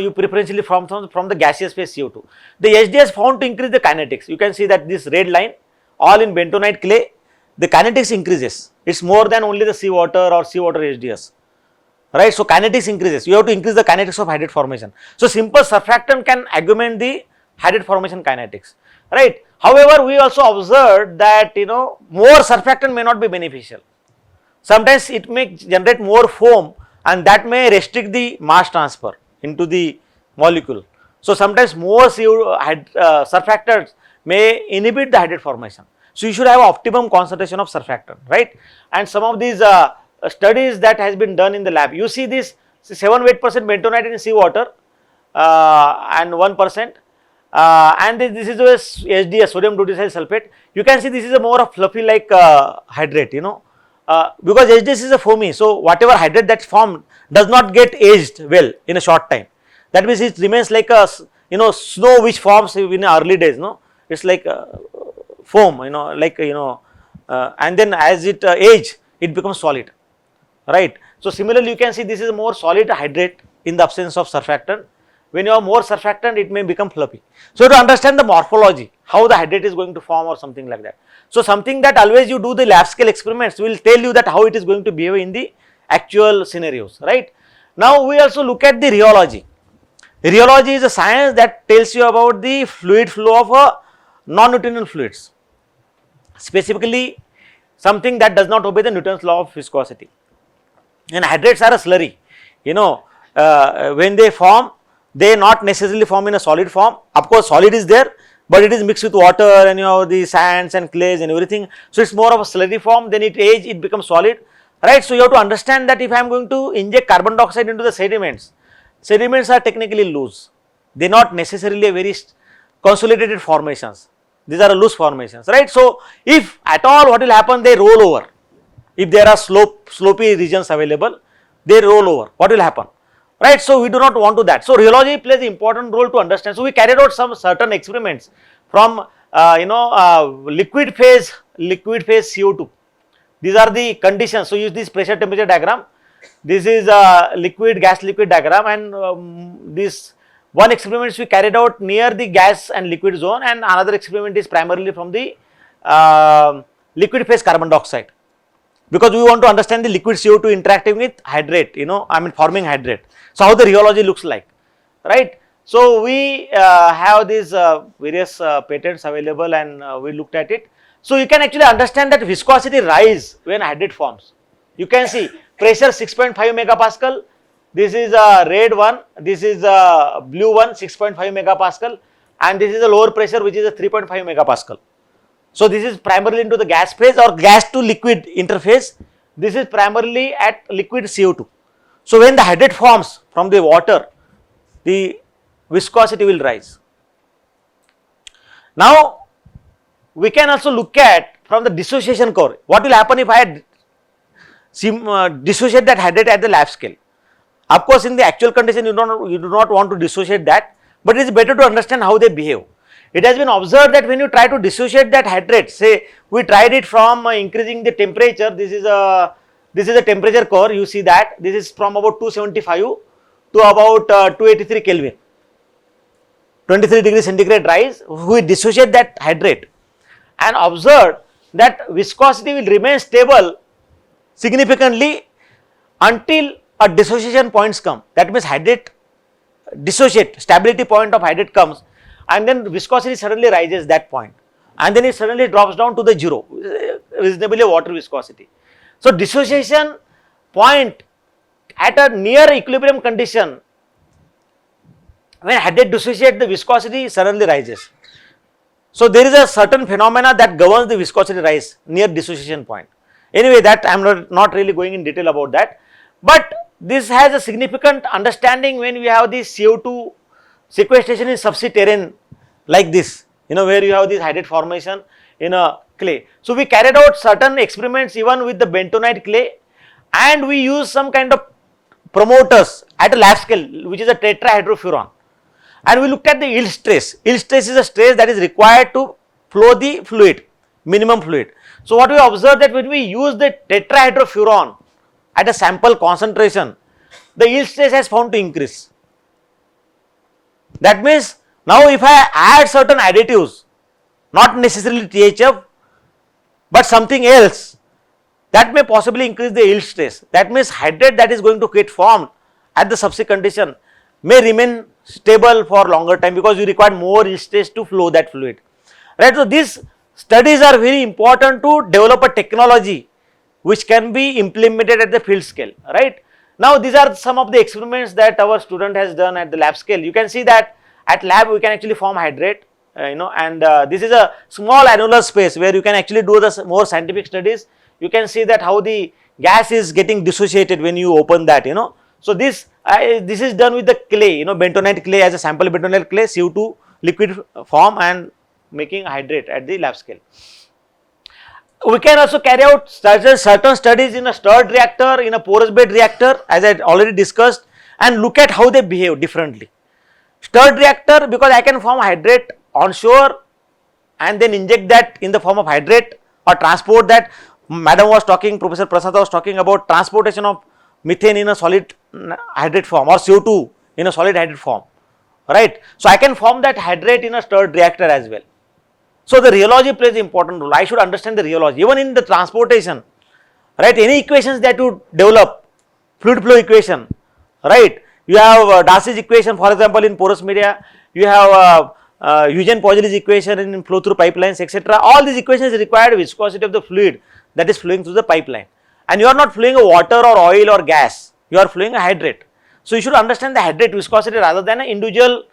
you preferentially from the gaseous phase CO2. The SDS found to increase the kinetics. You can see that this red line, all in bentonite clay, the kinetics increases. It is more than only the seawater or seawater SDS, right. So, kinetics increases. You have to increase the kinetics of hydrate formation. So, simple surfactant can augment the hydrate formation kinetics, right. However, we also observed that more surfactant may not be beneficial. Sometimes it may generate more foam and that may restrict the mass transfer into the molecule. So, sometimes more surfactants may inhibit the hydrate formation. So, you should have optimum concentration of surfactant, right? And some of these studies that has been done in the lab, you see this 7-8% bentonite in seawater and 1%. And this is a SDS, sodium dodecyl sulfate. You can see this is a more of fluffy like hydrate, because SDS is a foamy. So, whatever hydrate that formed does not get aged well in a short time. That means it remains like a snow which forms in the early days. No, it's like foam. And then as it age, it becomes solid, right? So, similarly, you can see this is a more solid hydrate in the absence of surfactant. When you have more surfactant, it may become fluffy. So, to understand the morphology, how the hydrate is going to form or something like that. So, something that always you do the lab scale experiments will tell you that how it is going to behave in the actual scenarios, right. Now, we also look at the rheology. Rheology is a science that tells you about the fluid flow of non-Newtonian fluids, specifically something that does not obey the Newton's law of viscosity. And hydrates are a slurry, when they form, they not necessarily form in a solid form. Of course, solid is there, but it is mixed with water and the sands and clays and everything. So, it is more of a slurry form, then it age, it becomes solid, right. So, you have to understand that if I am going to inject carbon dioxide into the sediments, sediments are technically loose, they are not necessarily very consolidated formations, these are loose formations, right. So, if at all what will happen, they roll over, if there are slopy regions available, they roll over, what will happen, right. So, we do not want to that. So, rheology plays an important role to understand. So, we carried out some certain experiments from liquid phase CO2. These are the conditions. So, use this pressure temperature diagram. This is a liquid gas liquid diagram, and this one experiment we carried out near the gas and liquid zone, and another experiment is primarily from the liquid phase carbon dioxide, because we want to understand the liquid CO2 interacting with hydrate, forming hydrate. So, how the rheology looks like, right. So, we have these various patents available, and we looked at it. So, you can actually understand that viscosity rise when hydrate forms. You can see pressure 6.5 megapascal, this is a red one, this is a blue one 6.5 megapascal, and this is a lower pressure which is a 3.5 megapascal. So, this is primarily into the gas phase or gas to liquid interface. This is primarily at liquid CO2. So, when the hydrate forms from the water, the viscosity will rise. Now, we can also look at from the dissociation curve, what will happen if I dissociate that hydrate at the lab scale. Of course, in the actual condition, you do not want to dissociate that, but it is better to understand how they behave. It has been observed that when you try to dissociate that hydrate, say we tried it from increasing the temperature, this is a temperature curve, you see that this is from about 275 to about 283 Kelvin, 23 degrees centigrade rise. We dissociate that hydrate and observe that viscosity will remain stable significantly until a dissociation points come. That means hydrate dissociate, stability point of hydrate comes, and then viscosity suddenly rises that point, and then it suddenly drops down to the zero, reasonably water viscosity. So, dissociation point at a near equilibrium condition, when hydrate dissociate, the viscosity suddenly rises. So, there is a certain phenomena that governs the viscosity rise near dissociation point. Anyway, that I am not really going in detail about that, but this has a significant understanding when we have this CO2 sequestration in subsea terrain like this, where you have this hydrate formation in a clay. So, we carried out certain experiments even with the bentonite clay, and we use some kind of promoters at a lab scale, which is a tetrahydrofuran, and we looked at the yield stress. Yield stress is a stress that is required to flow the fluid, minimum fluid. So, what we observed that when we use the tetrahydrofuran at a sample concentration, the yield stress has found to increase. That means, now if I add certain additives, not necessarily THF, but something else, that may possibly increase the yield stress. That means, hydrate that is going to get formed at the subsea condition may remain stable for longer time, because you require more yield stress to flow that fluid. right? So these studies are very important to develop a technology which can be implemented at the field scale, right? Now these are some of the experiments that our student has done at the lab scale. You can see that at lab we can actually form hydrate, and this is a small annular space where you can actually do the more scientific studies. You can see that how the gas is getting dissociated when you open that, So this is done with the clay, bentonite clay as a sample bentonite clay, CO2 liquid form and making hydrate at the lab scale. We can also carry out certain studies in a stirred reactor, in a porous bed reactor, as I already discussed, and look at how they behave differently. Stirred reactor, because I can form hydrate onshore and then inject that in the form of hydrate or transport that. Madam was talking, Professor Prasad was talking about transportation of methane in a solid hydrate form or CO2 in a solid hydrate form, right. So I can form that hydrate in a stirred reactor as well. So the rheology plays an important role. I should understand the rheology even in the transportation, right. Any equations that you develop, fluid flow equation, right. You have Darcy's equation, for example, in porous media. You have Eugene-Poiseuille's equation in flow through pipelines, etc. All these equations require viscosity of the fluid that is flowing through the pipeline, and you are not flowing a water or oil or gas, you are flowing a hydrate. So you should understand the hydrate viscosity rather than an individual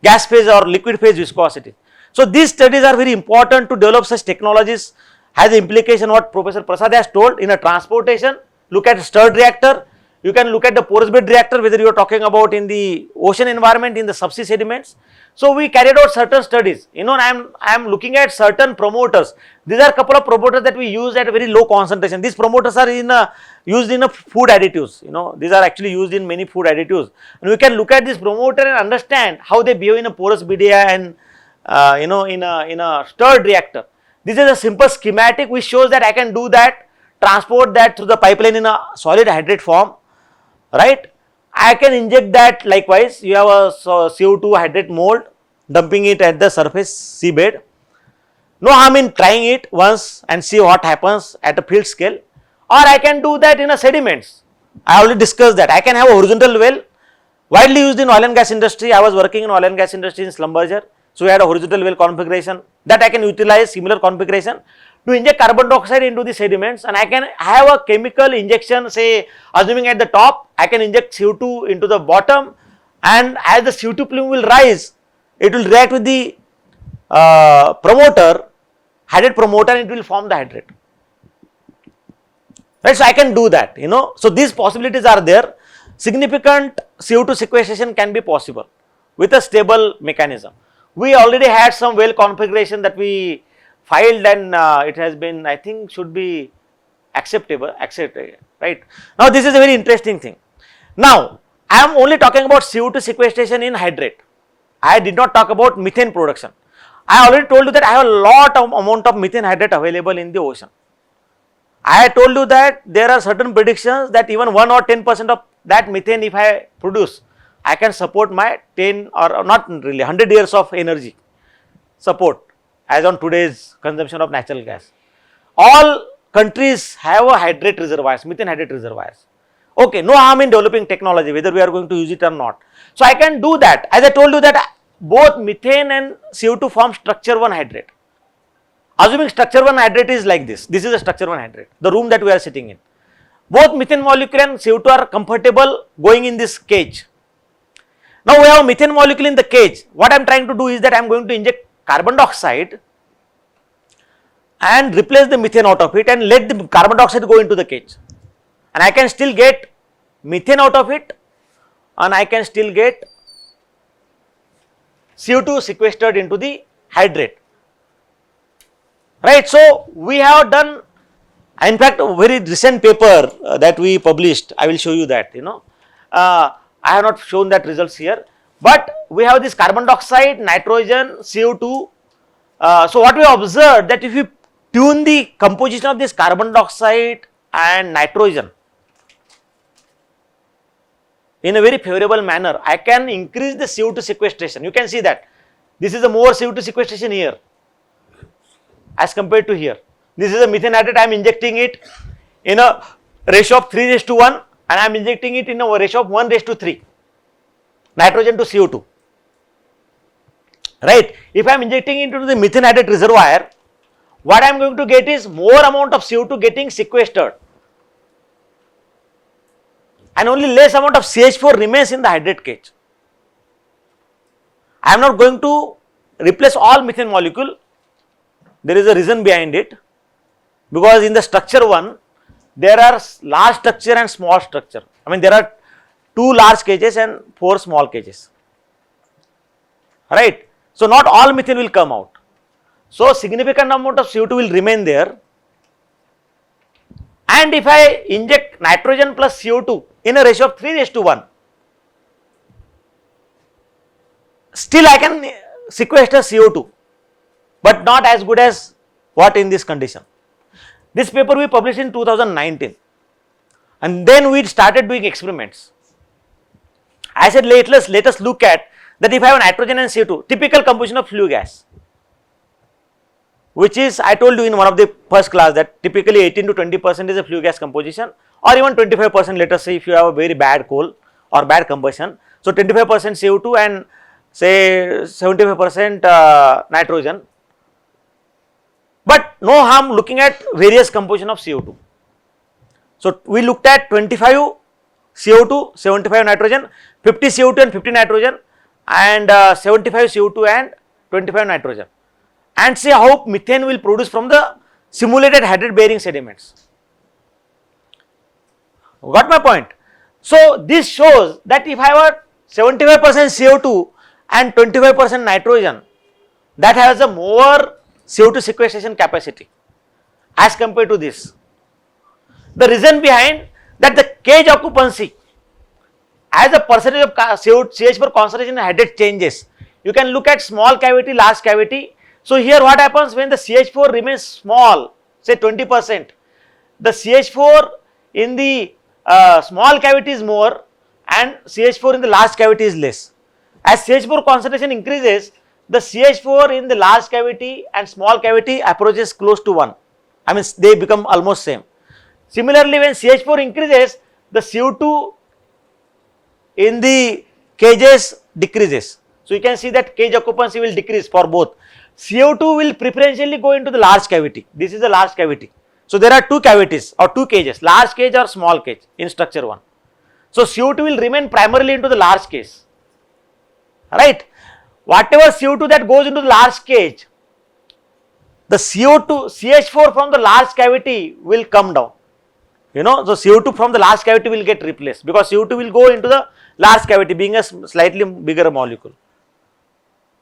gas phase or liquid phase viscosity. So these studies are very important to develop such technologies. Has the implication what Professor Prasad has told in a transportation. Look at stirred reactor. You can look at the porous bed reactor, whether you are talking about in the ocean environment, in the subsea sediments. So we carried out certain studies. I am looking at certain promoters. These are a couple of promoters that we use at a very low concentration. These promoters are used in food additives. These are actually used in many food additives. And we can look at this promoter and understand how they behave in a porous media and in a stirred reactor. This is a simple schematic which shows that I can do that, transport that through the pipeline in a solid hydrate form, right. I can inject that likewise. You have a CO2 hydrate mold, dumping it at the surface seabed. No harm in trying it once and see what happens at a field scale, or I can do that in a sediments. I already discussed that. I can have a horizontal well, widely used in oil and gas industry. I was working in oil and gas industry in Schlumberger. So we had a horizontal well configuration that I can utilize similar configuration to inject carbon dioxide into the sediments, and I can have a chemical injection, say assuming at the top, I can inject CO2 into the bottom, and as the CO2 plume will rise, it will react with the promoter, hydrate promoter, and it will form the hydrate. Right, so I can do that, So these possibilities are there. Significant CO2 sequestration can be possible with a stable mechanism. We already had some well configuration that we filed, and it has been, I think, should be accepted, right. Now this is a very interesting thing. Now I am only talking about CO2 sequestration in hydrate. I did not talk about methane production. I already told you that I have a lot of amount of methane hydrate available in the ocean. I told you that there are certain predictions that even 1 or 10% of that methane, if I produce, I can support my 10 or not really 100 years of energy support as on today's consumption of natural gas. All countries have a hydrate reservoirs, methane hydrate reservoirs. Okay, no harm in developing technology, whether we are going to use it or not. So I can do that. As I told you that both methane and CO2 form structure 1 hydrate. Assuming structure 1 hydrate is like this. This is a structure 1 hydrate, the room that we are sitting in. Both methane molecule and CO2 are comfortable going in this cage. Now we have a methane molecule in the cage. What I am trying to do is that I am going to inject carbon dioxide and replace the methane out of it and let the carbon dioxide go into the cage. And I can still get methane out of it, and I can still get CO2 sequestered into the hydrate. Right. So we have done, in fact, a very recent paper that we published. I will show you that, I have not shown that results here, but we have this carbon dioxide, nitrogen, CO2. So what we observed that if you tune the composition of this carbon dioxide and nitrogen in a very favorable manner, I can increase the CO2 sequestration. You can see that this is a more CO2 sequestration here as compared to here. This is a methane hydrate. I am injecting it in a ratio of 3:1, and I am injecting it in a ratio of 1:3, nitrogen to CO2, right? If I am injecting into the methane hydrate reservoir, what I am going to get is more amount of CO2 getting sequestered and only less amount of CH4 remains in the hydrate cage. I am not going to replace all methane molecule. There is a reason behind it, because in the structure 1 there are large structure and small structure. I mean, there are 2 large cages and 4 small cages, right? So not all methane will come out. So significant amount of CO2 will remain there, and if I inject nitrogen plus CO2 in a ratio of 3:1, still I can sequester CO2, but not as good as what in this condition. This paper we published in 2019, and then we started doing experiments. I said let us look at that if I have nitrogen and CO2, typical composition of flue gas, which is, I told you in one of the first class that typically 18 to 20% is a flue gas composition, or even 25%, let us say if you have a very bad coal or bad combustion. So 25% CO2 and say 75% nitrogen, but no harm looking at various composition of CO2. So we looked at 25 CO2, 75 nitrogen, 50 CO2 and 50 nitrogen, and 75 CO2 and 25 nitrogen, and see how methane will produce from the simulated hydrate bearing sediments. Got my point? So this shows that if I have a 75% CO2 and 25% nitrogen, that has a more CO2 sequestration capacity as compared to this. The reason behind that, the cage occupancy as a percentage of CH4 concentration in hydrate changes. You can look at small cavity, large cavity. So here what happens when the CH4 remains small, say 20%, the CH4 in the small cavity is more and CH4 in the large cavity is less. As CH4 concentration increases, the CH4 in the large cavity and small cavity approaches close to 1. I mean, they become almost same. Similarly, when CH4 increases, the CO2 in the cages decreases. So you can see that cage occupancy will decrease for both. CO2 will preferentially go into the large cavity. This is a large cavity. So there are 2 cavities or 2 cages, large cage or small cage in structure 1. So CO2 will remain primarily into the large cage, right? Whatever CO2 that goes into the large cage, the CH4 from the large cavity will come down. So CO2 from the large cavity will get replaced, because CO2 will go into the large cavity being a slightly bigger molecule.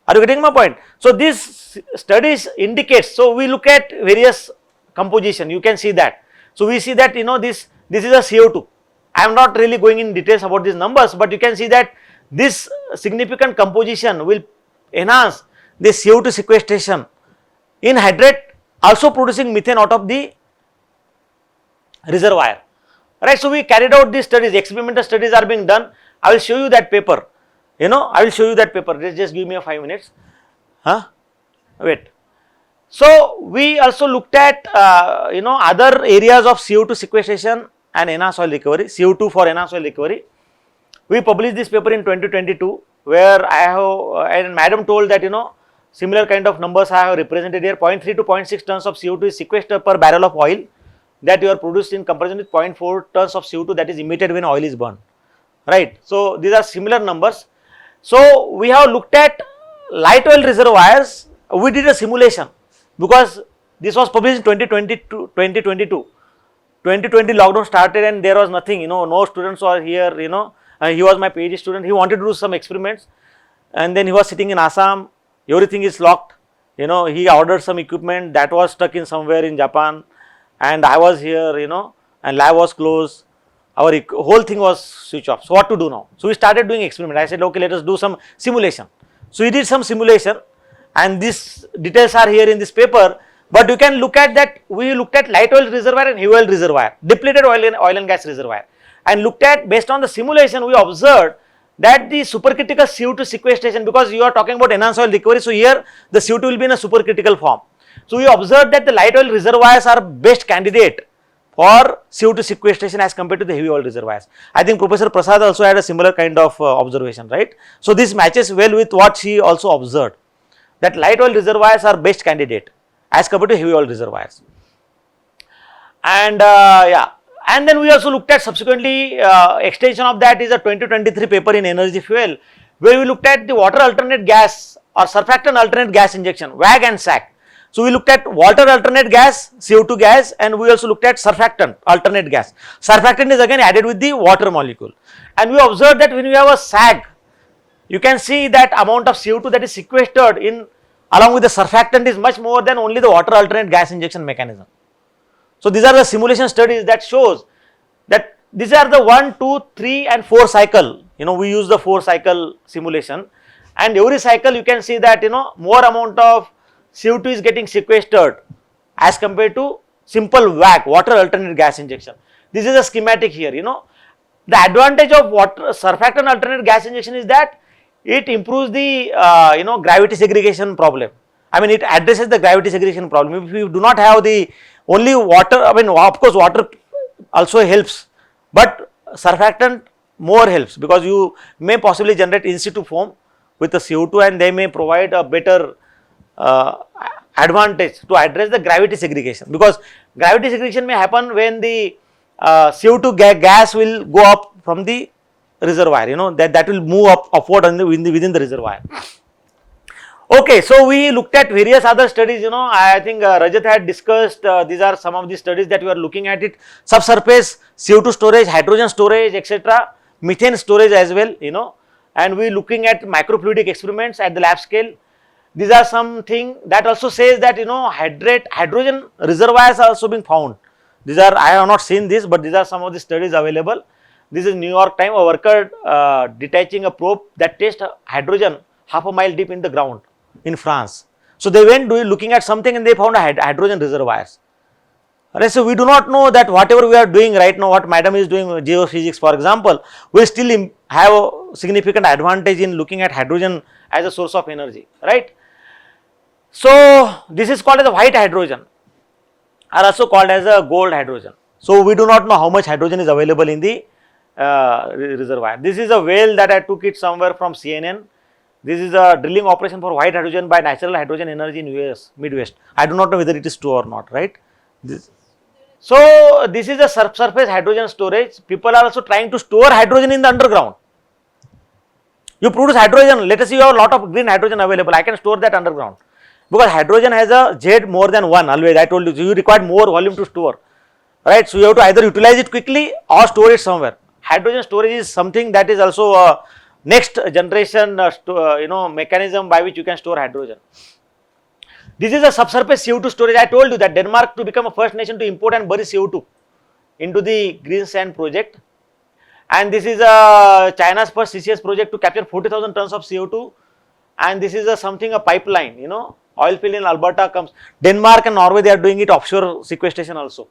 Are you getting my point? So this studies indicates, so we look at various composition, you can see that. So we see that this is a CO2. I am not really going in details about these numbers, but you can see that this significant composition will enhance the CO2 sequestration in hydrate, also producing methane out of the reservoir, right? So we carried out these studies, experimental studies are being done. I will show you that paper, I will show you that paper. Just give me a 5 minutes, wait. So we also looked at other areas of CO2 sequestration and enhanced oil recovery, CO2 for enhanced oil recovery. We published this paper in 2022, where I have, and madam told that similar kind of numbers I have represented here. 0.3 to 0.6 tons of CO2 is sequestered per barrel of oil that you are produced, in comparison with 0.4 tons of CO2 that is emitted when oil is burned, right? So these are similar numbers. So we have looked at light oil reservoirs. We did a simulation, because this was published in 2022. 2020 lockdown started and there was nothing, no students were here, he was my PhD student. He wanted to do some experiments, and then he was sitting in Assam. Everything is locked. He ordered some equipment that was stuck in somewhere in Japan, and I was here, and lab was closed. Our whole thing was switched off. So what to do now? So we started doing experiment. I said, okay, let us do some simulation. So we did some simulation, and these details are here in this paper. But you can look at that. We looked at light oil reservoir and heavy oil reservoir, depleted oil and gas reservoir, and looked at, based on the simulation, we observed that the supercritical CO2 sequestration, because you are talking about enhanced oil recovery, so here the CO2 will be in a supercritical form. So we observed that the light oil reservoirs are best candidate for CO2 sequestration as compared to the heavy oil reservoirs. I think Professor Prasad also had a similar kind of observation, right? So this matches well with what she also observed. that light oil reservoirs are best candidate as compared to heavy oil reservoirs. And and then we also looked at subsequently extension of that is a 2023 paper in energy fuel, where we looked at the water alternate gas or surfactant alternate gas injection, WAG and SAC. So we looked at water alternate gas, CO2 gas, and we also looked at surfactant alternate gas. Surfactant is again added with the water molecule, and we observed that when you have a SAG, you can see that amount of CO2 that is sequestered in along with the surfactant is much more than only the water alternate gas injection mechanism. So these are the simulation studies that shows that these are the 1, 2, 3 and 4 cycle, we use the 4 cycle simulation, and every cycle you can see that more amount of CO2 is getting sequestered as compared to simple WAG, water alternate gas injection. This is a schematic here, The advantage of water surfactant alternate gas injection is that it improves the gravity segregation problem. I mean, it addresses the gravity segregation problem. If you do not have the only water, I mean, of course water also helps, but surfactant more helps, because you may possibly generate in situ foam with the CO2, and they may provide a better advantage to address the gravity segregation, because gravity segregation may happen when the CO2 gas will go up from the reservoir, that will move up upward within the reservoir. Okay, so we looked at various other studies, I think Rajat had discussed, these are some of the studies that we are looking at it, subsurface CO2 storage, hydrogen storage, etc., methane storage as well, and we looking at microfluidic experiments at the lab scale. These are something that also says that, hydrogen reservoirs are also being found. These are, I have not seen this, but these are some of the studies available. This is New York Times, a worker detaching a probe that tests hydrogen half a mile deep in the ground in France. So they went looking at something and they found hydrogen reservoirs. Alright, so we do not know that whatever we are doing right now, what madam is doing geophysics for example, will still have a significant advantage in looking at hydrogen as a source of energy, right. So this is called as a white hydrogen, or also called as a gold hydrogen. So we do not know how much hydrogen is available in the reservoir. This is a well that I took it somewhere from CNN. This is a drilling operation for white hydrogen by natural hydrogen energy in US Midwest. I do not know whether it is true or not, right. So this is a surface hydrogen storage. People are also trying to store hydrogen in the underground. You produce hydrogen, let us say you have a lot of green hydrogen available, I can store that underground. Because hydrogen has a Z more than 1, always I told you, so you require more volume to store, right. So you have to either utilize it quickly or store it somewhere. Hydrogen storage is something that is also a next generation mechanism by which you can store hydrogen. This is a subsurface CO2 storage. I told you that Denmark to become a first nation to import and bury CO2 into the green sand project, and this is China's first CCS project to capture 40,000 tons of CO2, and this is a pipeline, oil field in Alberta comes. Denmark and Norway, they are doing it offshore sequestration also.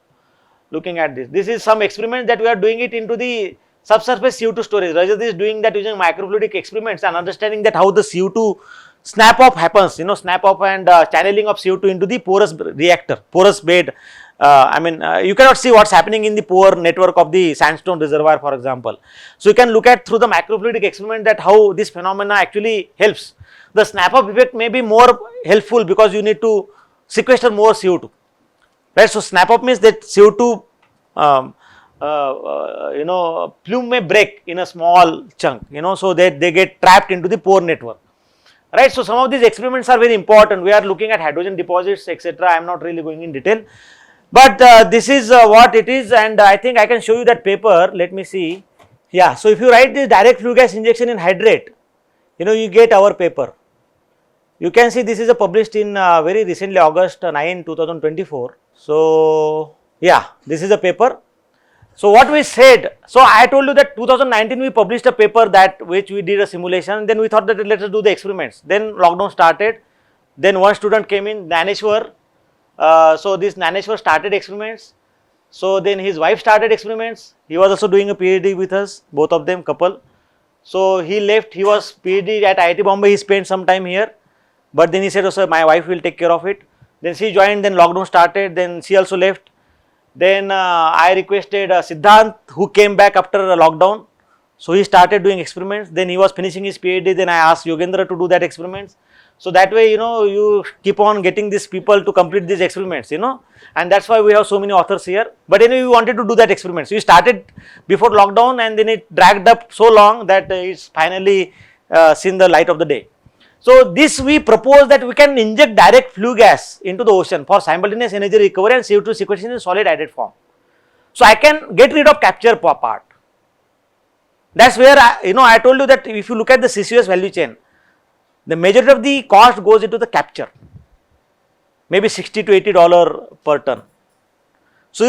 Looking at this, this is some experiment that we are doing it into the subsurface CO2 storage. Rajat is doing that using microfluidic experiments and understanding that how the CO2 snap off happens, snap off and channeling of CO2 into the porous reactor, porous bed. You cannot see what's happening in the pore network of the sandstone reservoir, for example. So you can look at through the microfluidic experiment that how this phenomena actually helps. The snap off effect may be more helpful because you need to sequester more CO2, right. So snap off means that CO2 plume may break in a small chunk, so that they get trapped into the pore network, right. So some of these experiments are very important. We are looking at hydrogen deposits, etc. I am not really going in detail, but this is what it is, and I think I can show you that paper. Let me see. Yeah, so if you write this direct flue gas injection in hydrate, you get our paper. You can see this is published in very recently, August 9, 2024. So yeah, this is a paper. So what we said, so I told you that 2019 we published a paper that which we did a simulation, then we thought that let us do the experiments. Then lockdown started, then one student came in, Naneshwar. So this Naneshwar started experiments. So then his wife started experiments. He was also doing a PhD with us, both of them couple. So he left, he was PhD at IIT Bombay, he spent some time here. But then he said, oh sir, my wife will take care of it. Then she joined, then lockdown started, then she also left. Then I requested Siddhant, who came back after lockdown. So he started doing experiments. Then he was finishing his PhD. Then I asked Yogendra to do that experiments. So that way, you keep on getting these people to complete these experiments, and that's why we have so many authors here. But anyway, we wanted to do that experiment. So we started before lockdown, and then it dragged up so long that it's finally seen the light of the day. So this we propose that we can inject direct flue gas into the ocean for simultaneous energy recovery and CO2 sequestration in solid added form. So I can get rid of capture part. That's where I told you that if you look at the CCUS value chain, the majority of the cost goes into the capture, maybe $60 to $80 per ton. So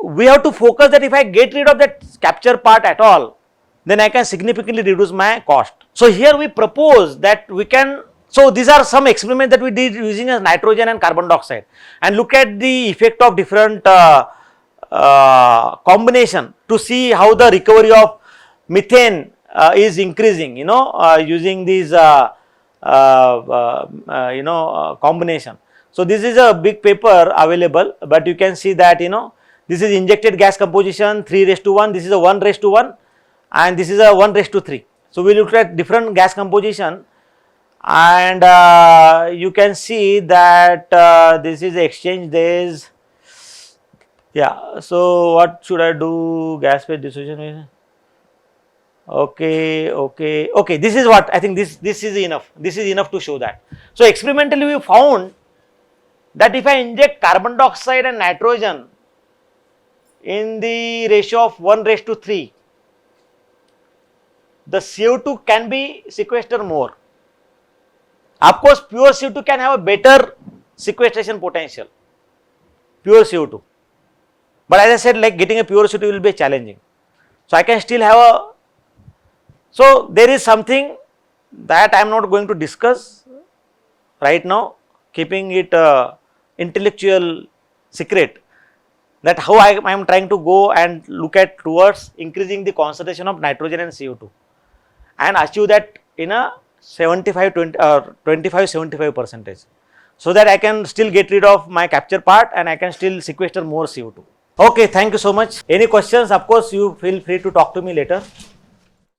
we have to focus that if I get rid of that capture part at all, then I can significantly reduce my cost. So here we propose that we can, so these are some experiments that we did using as nitrogen and carbon dioxide, and look at the effect of different combination to see how the recovery of methane is increasing, using these combination. So this is a big paper available, but you can see that this is injected gas composition 3:1, this is a 1:1, and this is a 1:3. So we looked at different gas composition, and you can see that this is exchange days. Yeah, so what should I do? Gas phase dissociation. Okay, this is what I think, this is enough. This is enough to show that. So experimentally we found that if I inject carbon dioxide and nitrogen in the ratio of 1:3, the CO2 can be sequestered more. Of course, pure CO2 can have a better sequestration potential, pure CO2. But as I said, like getting a pure CO2 will be challenging. So I can still have so there is something that I am not going to discuss right now, keeping it intellectual secret, that how I am trying to go and look at towards increasing the concentration of nitrogen and CO2 and achieve that in a 25-75%, so that I can still get rid of my capture part and I can still sequester more CO2. Okay, thank you so much. Any questions? Of course, you feel free to talk to me later.